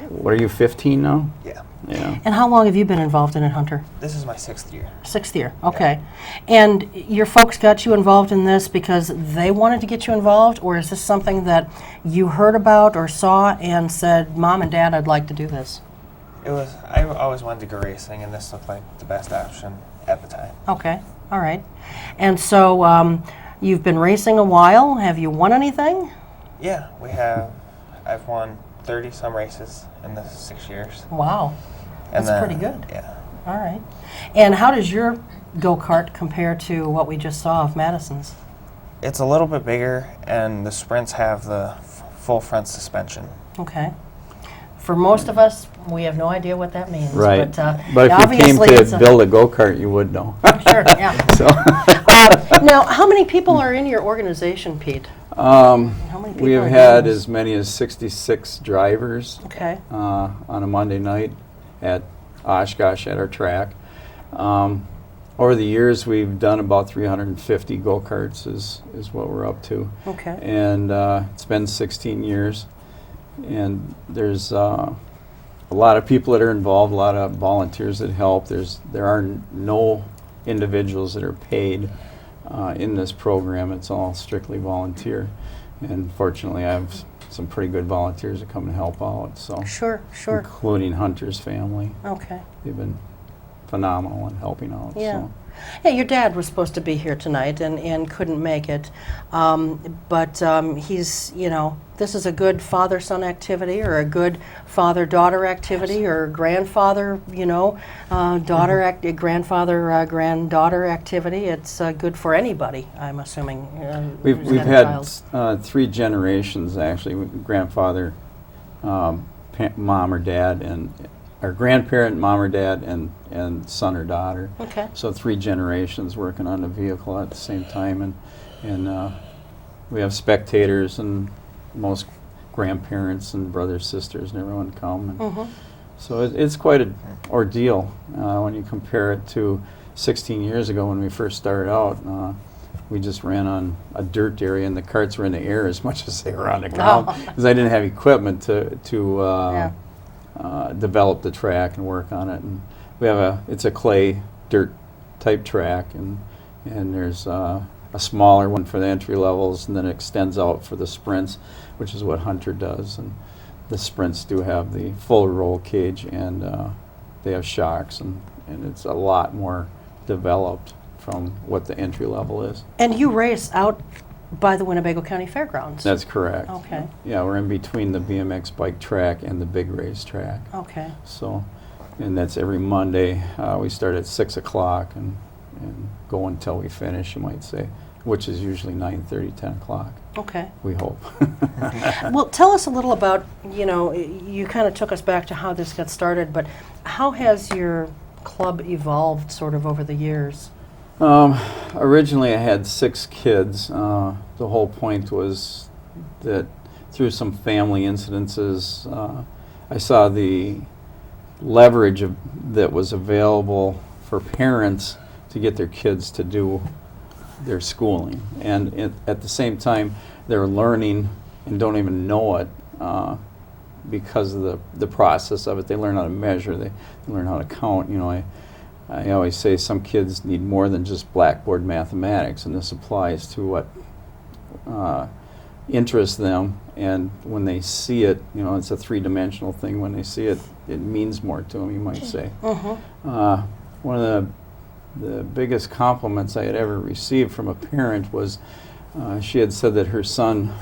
[SPEAKER 11] What are you, 15 now?
[SPEAKER 13] Yeah.
[SPEAKER 11] Yeah.
[SPEAKER 2] And how long have you been involved in it, Hunter?
[SPEAKER 13] This is my 6th year.
[SPEAKER 2] 6th year, okay. And your folks got you involved in this because they wanted to get you involved, or is this something that you heard about or saw and said, Mom and Dad, I'd like to do this?
[SPEAKER 13] I always wanted to go racing, and this looked like the best option at the time.
[SPEAKER 2] Okay, all right. And so you've been racing a while. Have you won anything?
[SPEAKER 13] Yeah, we have. I've won 30-some races in the 6 years.
[SPEAKER 2] Wow,
[SPEAKER 13] And
[SPEAKER 2] that's pretty good.
[SPEAKER 13] Yeah.
[SPEAKER 2] All right. And how does your go-kart compare to what we just saw of Madison's?
[SPEAKER 13] It's a little bit bigger, and the sprints have the full front suspension.
[SPEAKER 2] Okay. For most of us, we have no idea what that means.
[SPEAKER 11] Right.
[SPEAKER 2] But
[SPEAKER 11] if you came
[SPEAKER 2] obviously
[SPEAKER 11] to build a go-kart, you would know.
[SPEAKER 2] Sure, yeah.
[SPEAKER 11] So.
[SPEAKER 2] Now, how many people are in your organization, Pete?
[SPEAKER 11] How
[SPEAKER 2] many people
[SPEAKER 11] we have
[SPEAKER 2] are
[SPEAKER 11] had
[SPEAKER 2] doing
[SPEAKER 11] as many as 66 drivers on a Monday night at Oshkosh at our track. Over the years, we've done about 350 go-karts is what we're up to.
[SPEAKER 2] Okay.
[SPEAKER 11] And it's been 16 years. And there's a lot of people that are involved, a lot of volunteers that help. There are no individuals that are paid in this program. It's all strictly volunteer. And fortunately, I have some pretty good volunteers that come and help out. So
[SPEAKER 2] Sure.
[SPEAKER 11] including Hunter's family.
[SPEAKER 2] Okay.
[SPEAKER 11] They've been phenomenal in helping out.
[SPEAKER 2] Yeah.
[SPEAKER 11] So.
[SPEAKER 2] Yeah, your dad was supposed to be here tonight and couldn't make it. But he's, this is a good father-son activity or a good father-daughter activity or grandfather, grandfather-granddaughter activity. It's good for anybody, I'm assuming.
[SPEAKER 11] We've had 3 generations, actually. Grandfather, mom or dad, and our grandparent, mom or dad, and son or daughter.
[SPEAKER 2] Okay.
[SPEAKER 11] So 3 generations working on the vehicle at the same time, and we have spectators and most grandparents and brothers, sisters, and everyone come. And so it's quite an ordeal when you compare it to 16 years ago when we first started out. We just ran on a dirt area, and the carts were in the air as much as they were on the ground because I didn't have equipment to develop the track and work on it. And we have it's a clay dirt type track, and there's a smaller one for the entry levels, and then it extends out for the sprints, which is what Hunter does. And the sprints do have the full roll cage, and they have shocks, and it's a lot more developed from what the entry level is.
[SPEAKER 2] And you race out by the Winnebago County Fairgrounds.
[SPEAKER 11] That's correct.
[SPEAKER 2] Okay.
[SPEAKER 11] Yeah, we're in between the BMX bike track and the big race track.
[SPEAKER 2] Okay.
[SPEAKER 11] So, and that's every Monday. We start at 6 o'clock and go until we finish, you might say, which is usually 9:30, 10 o'clock.
[SPEAKER 2] Okay.
[SPEAKER 11] We hope.
[SPEAKER 2] Well, tell us a little about, you kind of took us back to how this got started, but how has your club evolved sort of over the years?
[SPEAKER 11] Originally I had 6 kids. The whole point was that through some family incidences, I saw the leverage that was available for parents to get their kids to do their schooling. And at the same time, they're learning and don't even know it because of the process of it. They learn how to measure. They learn how to count. I always say some kids need more than just blackboard mathematics, and this applies to what interests them. And when they see it, it's a 3-dimensional thing. When they see it, it means more to them, you might say. One of the biggest compliments I had ever received from a parent was she had said that her son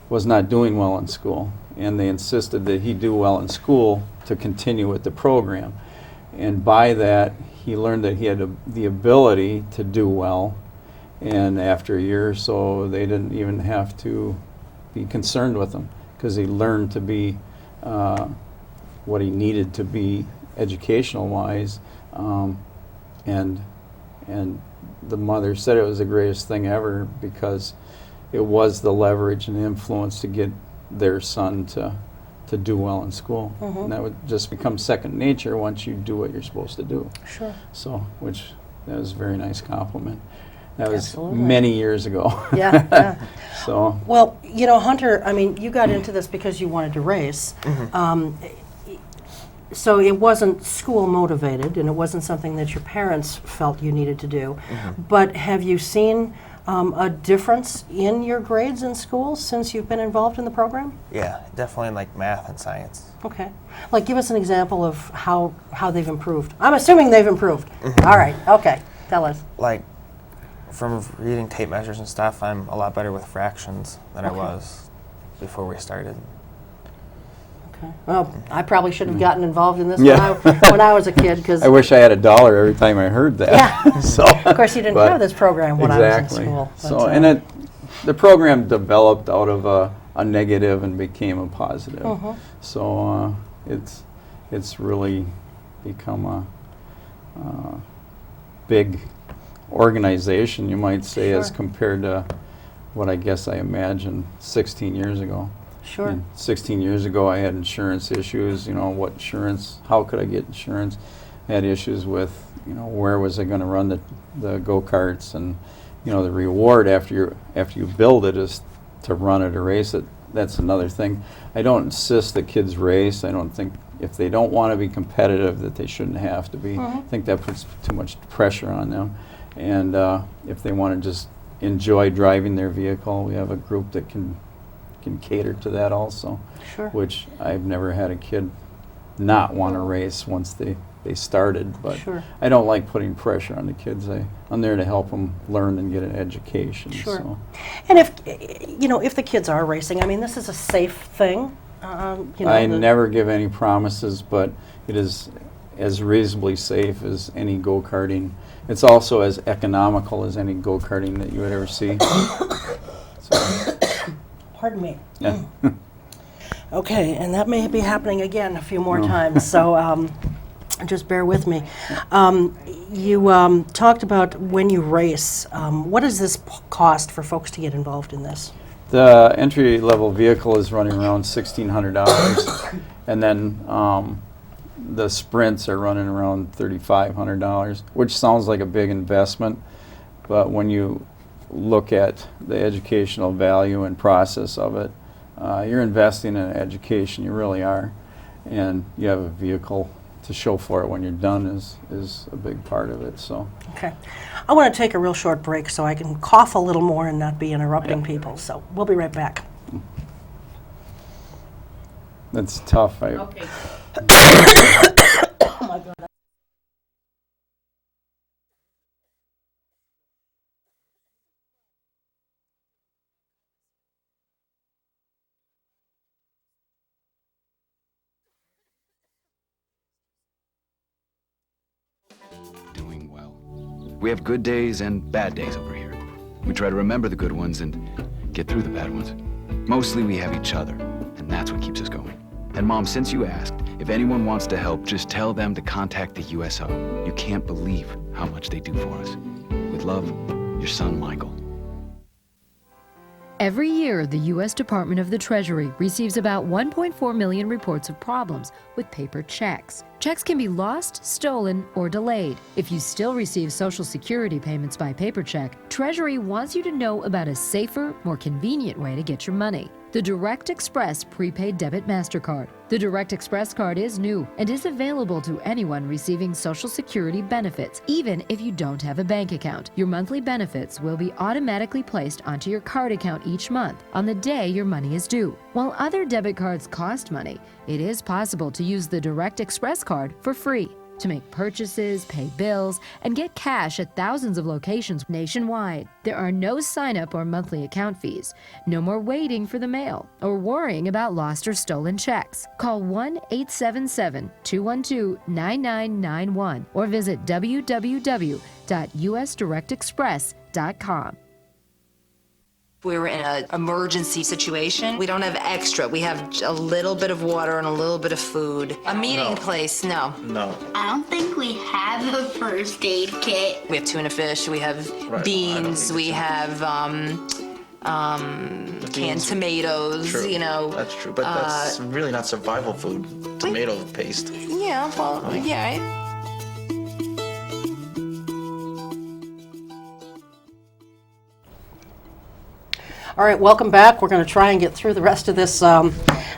[SPEAKER 11] was not doing well in school, and they insisted that he do well in school to continue with the program. And by that, he learned that he had the ability to do well. And after a year or so, they didn't even have to be concerned with him because he learned to be what he needed to be educational-wise. And the mother said it was the greatest thing ever because it was the leverage and influence to get their son to do well in school. And that would just become second nature once you do what you're supposed to do.
[SPEAKER 2] Sure.
[SPEAKER 11] So, that was a very nice compliment. That was
[SPEAKER 2] Absolutely.
[SPEAKER 11] many years ago.
[SPEAKER 2] Yeah.
[SPEAKER 11] So.
[SPEAKER 2] Well, Hunter, you got into this because you wanted to race. So it wasn't school motivated, and it wasn't something that your parents felt you needed to do. But have you seen a difference in your grades in school since you've been involved in the program?
[SPEAKER 13] Yeah, definitely like math and science.
[SPEAKER 2] Okay. Like, give us an example of how they've improved. I'm assuming they've improved. All right. Okay. Tell us.
[SPEAKER 13] Like, from reading tape measures and stuff, I'm a lot better with fractions than I was before we started.
[SPEAKER 2] Okay. Well, I probably should have gotten involved in this
[SPEAKER 11] Yeah.
[SPEAKER 2] when I was a kid, because
[SPEAKER 11] I wish I had $1 every time I heard that.
[SPEAKER 2] Yeah.
[SPEAKER 11] So,
[SPEAKER 2] of course, you didn't
[SPEAKER 11] but
[SPEAKER 2] have this program when I was in school.
[SPEAKER 11] So,
[SPEAKER 2] but,
[SPEAKER 11] and the program developed out of a negative and became a positive. So it's really become a big organization, you might say, as compared to what I guess I imagined 16 years ago.
[SPEAKER 2] Sure.
[SPEAKER 11] And 16 years ago, I had insurance issues. What insurance? How could I get insurance? I had issues with, where was I going to run the go-karts, and the reward after you build it is to run it or race it. That's another thing. I don't insist that kids race. I don't think if they don't want to be competitive that they shouldn't have to be. I think that puts too much pressure on them. And if they want to just enjoy driving their vehicle, we have a group that can cater to that also.
[SPEAKER 2] Sure.
[SPEAKER 11] Which I've never had a kid not want to race once they started, but
[SPEAKER 2] Sure.
[SPEAKER 11] I don't like putting pressure on the kids. I'm there to help them learn and get an education.
[SPEAKER 2] Sure.
[SPEAKER 11] So.
[SPEAKER 2] And if the kids are racing, I mean, this is a safe thing.
[SPEAKER 11] I never give any promises, but it is as reasonably safe as any go-karting. It's also as economical as any go-karting that you would ever see. So.
[SPEAKER 2] Pardon me.
[SPEAKER 11] Yeah.
[SPEAKER 2] Okay, and that may be happening again a few more times, so just bear with me. You talked about when you race. What does this cost for folks to get involved in this?
[SPEAKER 11] The entry-level vehicle is running around $1,600, and then the sprints are running around $3,500, which sounds like a big investment, but when you look at the educational value and process of it, you're investing in education, you really are, and you have a vehicle to show for it when you're done is a big part of it. So.
[SPEAKER 2] Okay. I want to take a real short break so I can cough a little more and not be interrupting people, so we'll be right back.
[SPEAKER 11] That's tough.
[SPEAKER 2] Okay. Oh my God.
[SPEAKER 6] Doing well. We have good days and bad days over here. We try to remember the good ones and get through the bad ones. Mostly we have each other, and that's what keeps us going. And Mom, since you asked, if anyone wants to help, just tell them to contact the USO. You can't believe how much they do for us. With love, your son, Michael.
[SPEAKER 7] Every year, the U.S. Department of the Treasury receives about 1.4 million reports of problems with paper checks. Checks can be lost, stolen, or delayed. If you still receive Social Security payments by paper check, Treasury wants you to know about a safer, more convenient way to get your money. The Direct Express Prepaid Debit MasterCard. The Direct Express card is new and is available to anyone receiving Social Security benefits, even if you don't have a bank account. Your monthly benefits will be automatically placed onto your card account each month on the day your money is due. While other debit cards cost money, it is possible to use the Direct Express card for free to make purchases, pay bills, and get cash at thousands of locations nationwide. There are no sign-up or monthly account fees. No more waiting for the mail or worrying about lost or stolen checks. Call 1-877-212-9991 or visit www.usdirectexpress.com.
[SPEAKER 8] We were in an emergency situation. We don't have extra. We have a little bit of water and a little bit of food. A meeting place, no.
[SPEAKER 9] No.
[SPEAKER 10] I don't think we have a first aid kit.
[SPEAKER 8] We have tuna fish, we have beans, we have canned tomatoes,
[SPEAKER 9] True.
[SPEAKER 8] you know.
[SPEAKER 9] That's true, but that's really not survival food. Tomato paste.
[SPEAKER 8] Yeah, well, yeah.
[SPEAKER 2] All right, welcome back. We're going to try and get through the rest of this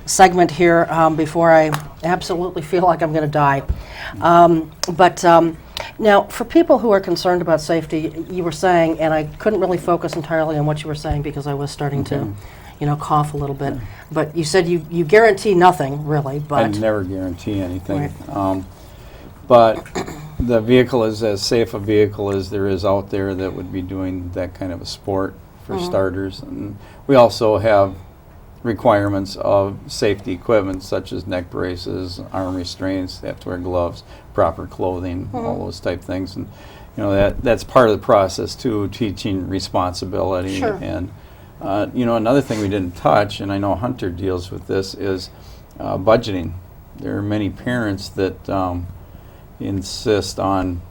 [SPEAKER 2] segment here before I absolutely feel like I'm going to die. Now, for people who are concerned about safety, you were saying, and I couldn't really focus entirely on what you were saying because I was starting to, cough a little bit. But you said you guarantee nothing, really. But
[SPEAKER 11] I never guarantee anything.
[SPEAKER 2] Right.
[SPEAKER 11] But the vehicle is as safe a vehicle as there is out there that would be doing that kind of a sport for starters. And we also have requirements of safety equipment such as neck braces, arm restraints, they have to wear gloves, proper clothing, all those type things. And that's part of the process too, teaching responsibility.
[SPEAKER 2] Sure.
[SPEAKER 11] And another thing we didn't touch, and I know Hunter deals with this, is budgeting. There are many parents that insist on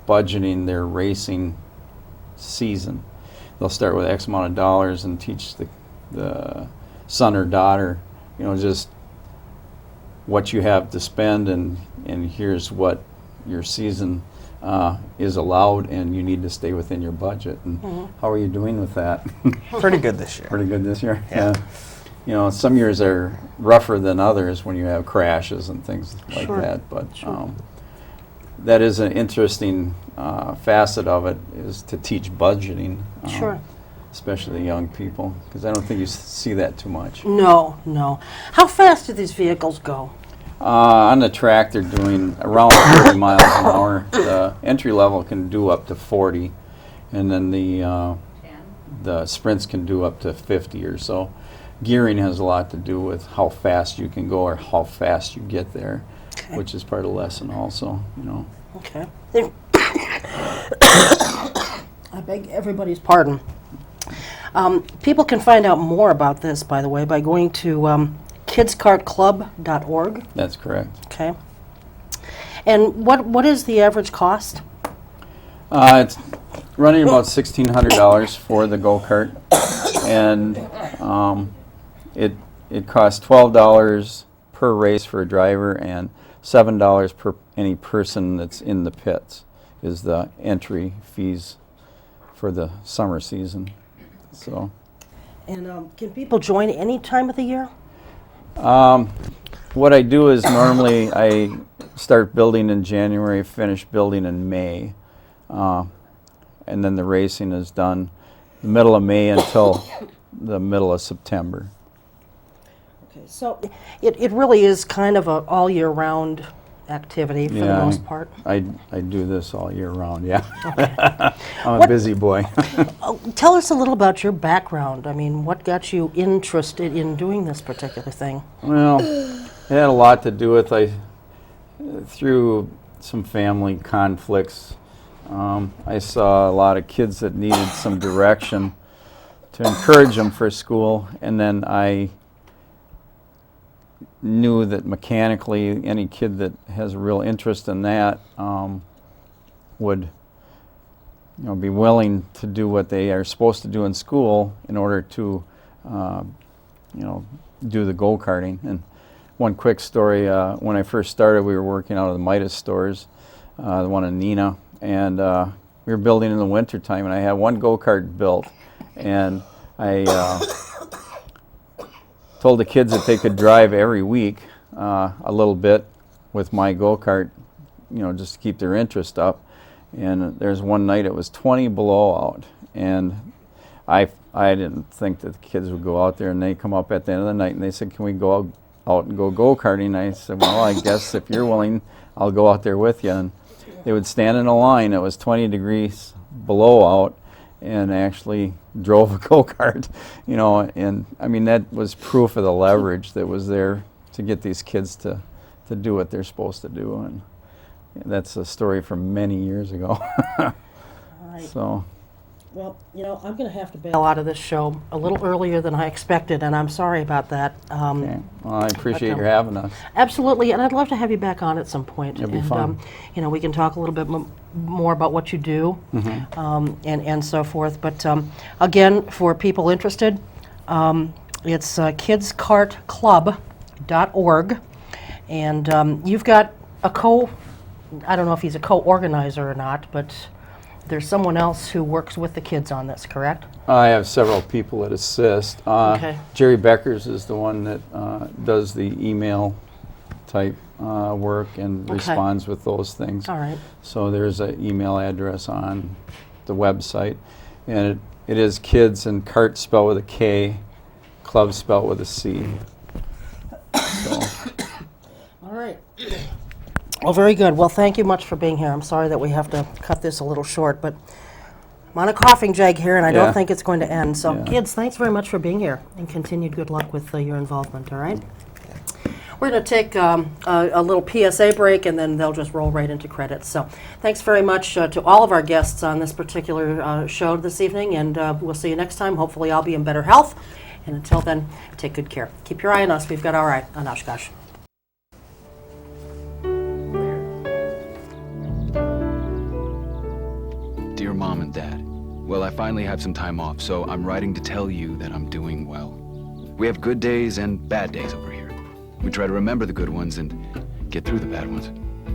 [SPEAKER 11] budgeting their racing season. They'll start with X amount of dollars and teach the son or daughter, just what you have to spend, and here's what your season is allowed, and you need to stay within your budget. And how are you doing with that?
[SPEAKER 13] Pretty good this year.
[SPEAKER 11] Pretty good this year? Yeah. Some years are rougher than others when you have crashes and things like that, but that is an interesting facet of it, is to teach budgeting. Especially the young people, because I don't think you see that too much.
[SPEAKER 2] No. How fast do these vehicles go?
[SPEAKER 11] On the track, they're doing around 30 miles an hour. The entry level can do up to 40, and then the sprints can do up to 50 or so. Gearing has a lot to do with how fast you can go or how fast you get there, which is part of the lesson also.
[SPEAKER 2] Okay. I beg everybody's pardon. People can find out more about this, by the way, by going to kidskartclub.org.
[SPEAKER 11] That's correct.
[SPEAKER 2] Okay. And what is the average cost?
[SPEAKER 11] It's running about $1,600 for the go-kart, and it costs $12 per race for a driver and $7 per any person that's in the pits is the entry fees for the summer season. So.
[SPEAKER 2] And can people join any time of the year?
[SPEAKER 11] What I do is normally I start building in January, finish building in May, and then the racing is done the middle of May until the middle of September.
[SPEAKER 2] Okay, so it really is kind of an all year round activity for the most part.
[SPEAKER 11] I do this all year round, yeah.
[SPEAKER 2] Okay.
[SPEAKER 11] I'm a busy boy.
[SPEAKER 2] Tell us a little about your background. I mean, what got you interested in doing this particular thing?
[SPEAKER 11] Well, it had a lot to do with, through some family conflicts, I saw a lot of kids that needed some direction to encourage them for school, and then I knew that mechanically any kid that has a real interest in that would be willing to do what they are supposed to do in school in order to do the go-karting. And one quick story, when I first started, we were working out of the Midas stores, the one in Neenah, and we were building in the winter time, and I had one go-kart built, and I told the kids that they could drive every week a little bit with my go-kart, just to keep their interest up. And there's one night it was 20 below out, and I didn't think that the kids would go out there, and they come up at the end of the night and they said, "Can we go out and go go-karting?" And I said, "Well, I guess if you're willing, I'll go out there with you." And they would stand in a line. It was 20 degrees below out, and actually drove a go-kart, and I mean, that was proof of the leverage that was there to get these kids to do what they're supposed to do. And that's a story from many years ago.
[SPEAKER 2] Right.
[SPEAKER 11] So.
[SPEAKER 2] Well, I'm going to have to bail out of this show a little earlier than I expected, and I'm sorry about that.
[SPEAKER 11] Okay. Well, I appreciate your having us.
[SPEAKER 2] Absolutely, and I'd love to have you back on at some point.
[SPEAKER 11] It'd be fun.
[SPEAKER 2] We can talk a little bit more about what you do, and so forth. But again, for people interested, it's kidskartclub.org, and you've got I don't know if he's a co-organizer or not, but there's someone else who works with the kids on this, correct?
[SPEAKER 11] I have several people that assist.
[SPEAKER 2] Okay.
[SPEAKER 11] Jerry Beckers is the one that does the email type work and responds with those things.
[SPEAKER 2] All right.
[SPEAKER 11] So there's an email address on the website, and it is kids and kart spelled with a K, club spelled with a C. So.
[SPEAKER 2] All right. Well, very good. Well, thank you much for being here. I'm sorry that we have to cut this a little short, but I'm on a coughing jag here, and I don't think it's going to end. So, kids, thanks very much for being here, and continued good luck with your involvement, all right? We're going to take a little PSA break, and then they'll just roll right into credits. So thanks very much to all of our guests on this particular show this evening, and we'll see you next time. Hopefully I'll be in better health. And until then, take good care. Keep your eye on us. We've got our eye on Oshkosh.
[SPEAKER 6] Dear Mom and Dad, well, I finally have some time off, so I'm writing to tell you that I'm doing well. We have good days and bad days over here. We try to remember the good ones and get through the bad ones.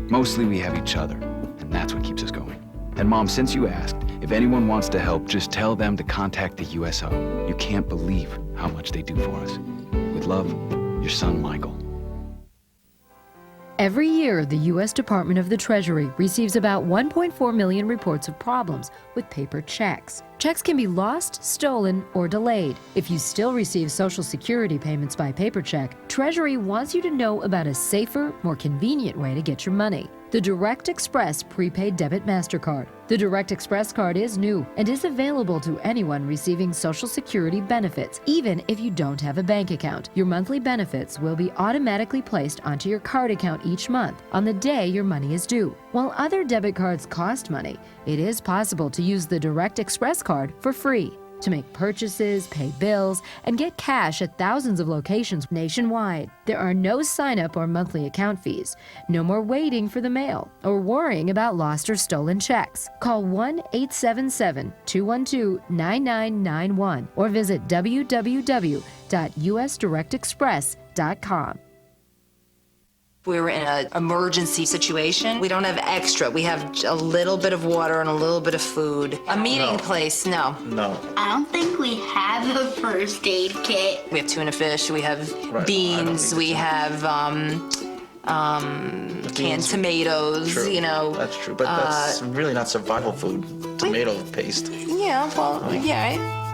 [SPEAKER 6] Mostly we have each other, and that's what keeps us going. And Mom, since you asked, if anyone wants to help, just tell them to contact the USO. You can't believe how much they do for us. With love, your son, Michael.
[SPEAKER 7] Every year, the U.S. Department of the Treasury receives about 1.4 million reports of problems with paper checks. Checks can be lost, stolen, or delayed. If you still receive Social Security payments by paper check, Treasury wants you to know about a safer, more convenient way to get your money. The Direct Express Prepaid Debit MasterCard. The Direct Express card is new and is available to anyone receiving Social Security benefits, even if you don't have a bank account. Your monthly benefits will be automatically placed onto your card account each month on the day your money is due. While other debit cards cost money, it is possible to use the Direct Express card for free to make purchases, pay bills, and get cash at thousands of locations nationwide. There are no sign-up or monthly account fees. No more waiting for the mail or worrying about lost or stolen checks. Call 1-877-212-9991 or visit www.usdirectexpress.com.
[SPEAKER 8] We were in an emergency situation. We don't have extra. We have a little bit of water and a little bit of food. A meeting place, no.
[SPEAKER 9] No.
[SPEAKER 10] I don't think we have a first aid kit.
[SPEAKER 8] We have tuna fish, we have beans, we have canned tomatoes,
[SPEAKER 9] True.
[SPEAKER 8] you know.
[SPEAKER 9] That's true, but that's really not survival food. Tomato paste.
[SPEAKER 8] Yeah, well, yeah.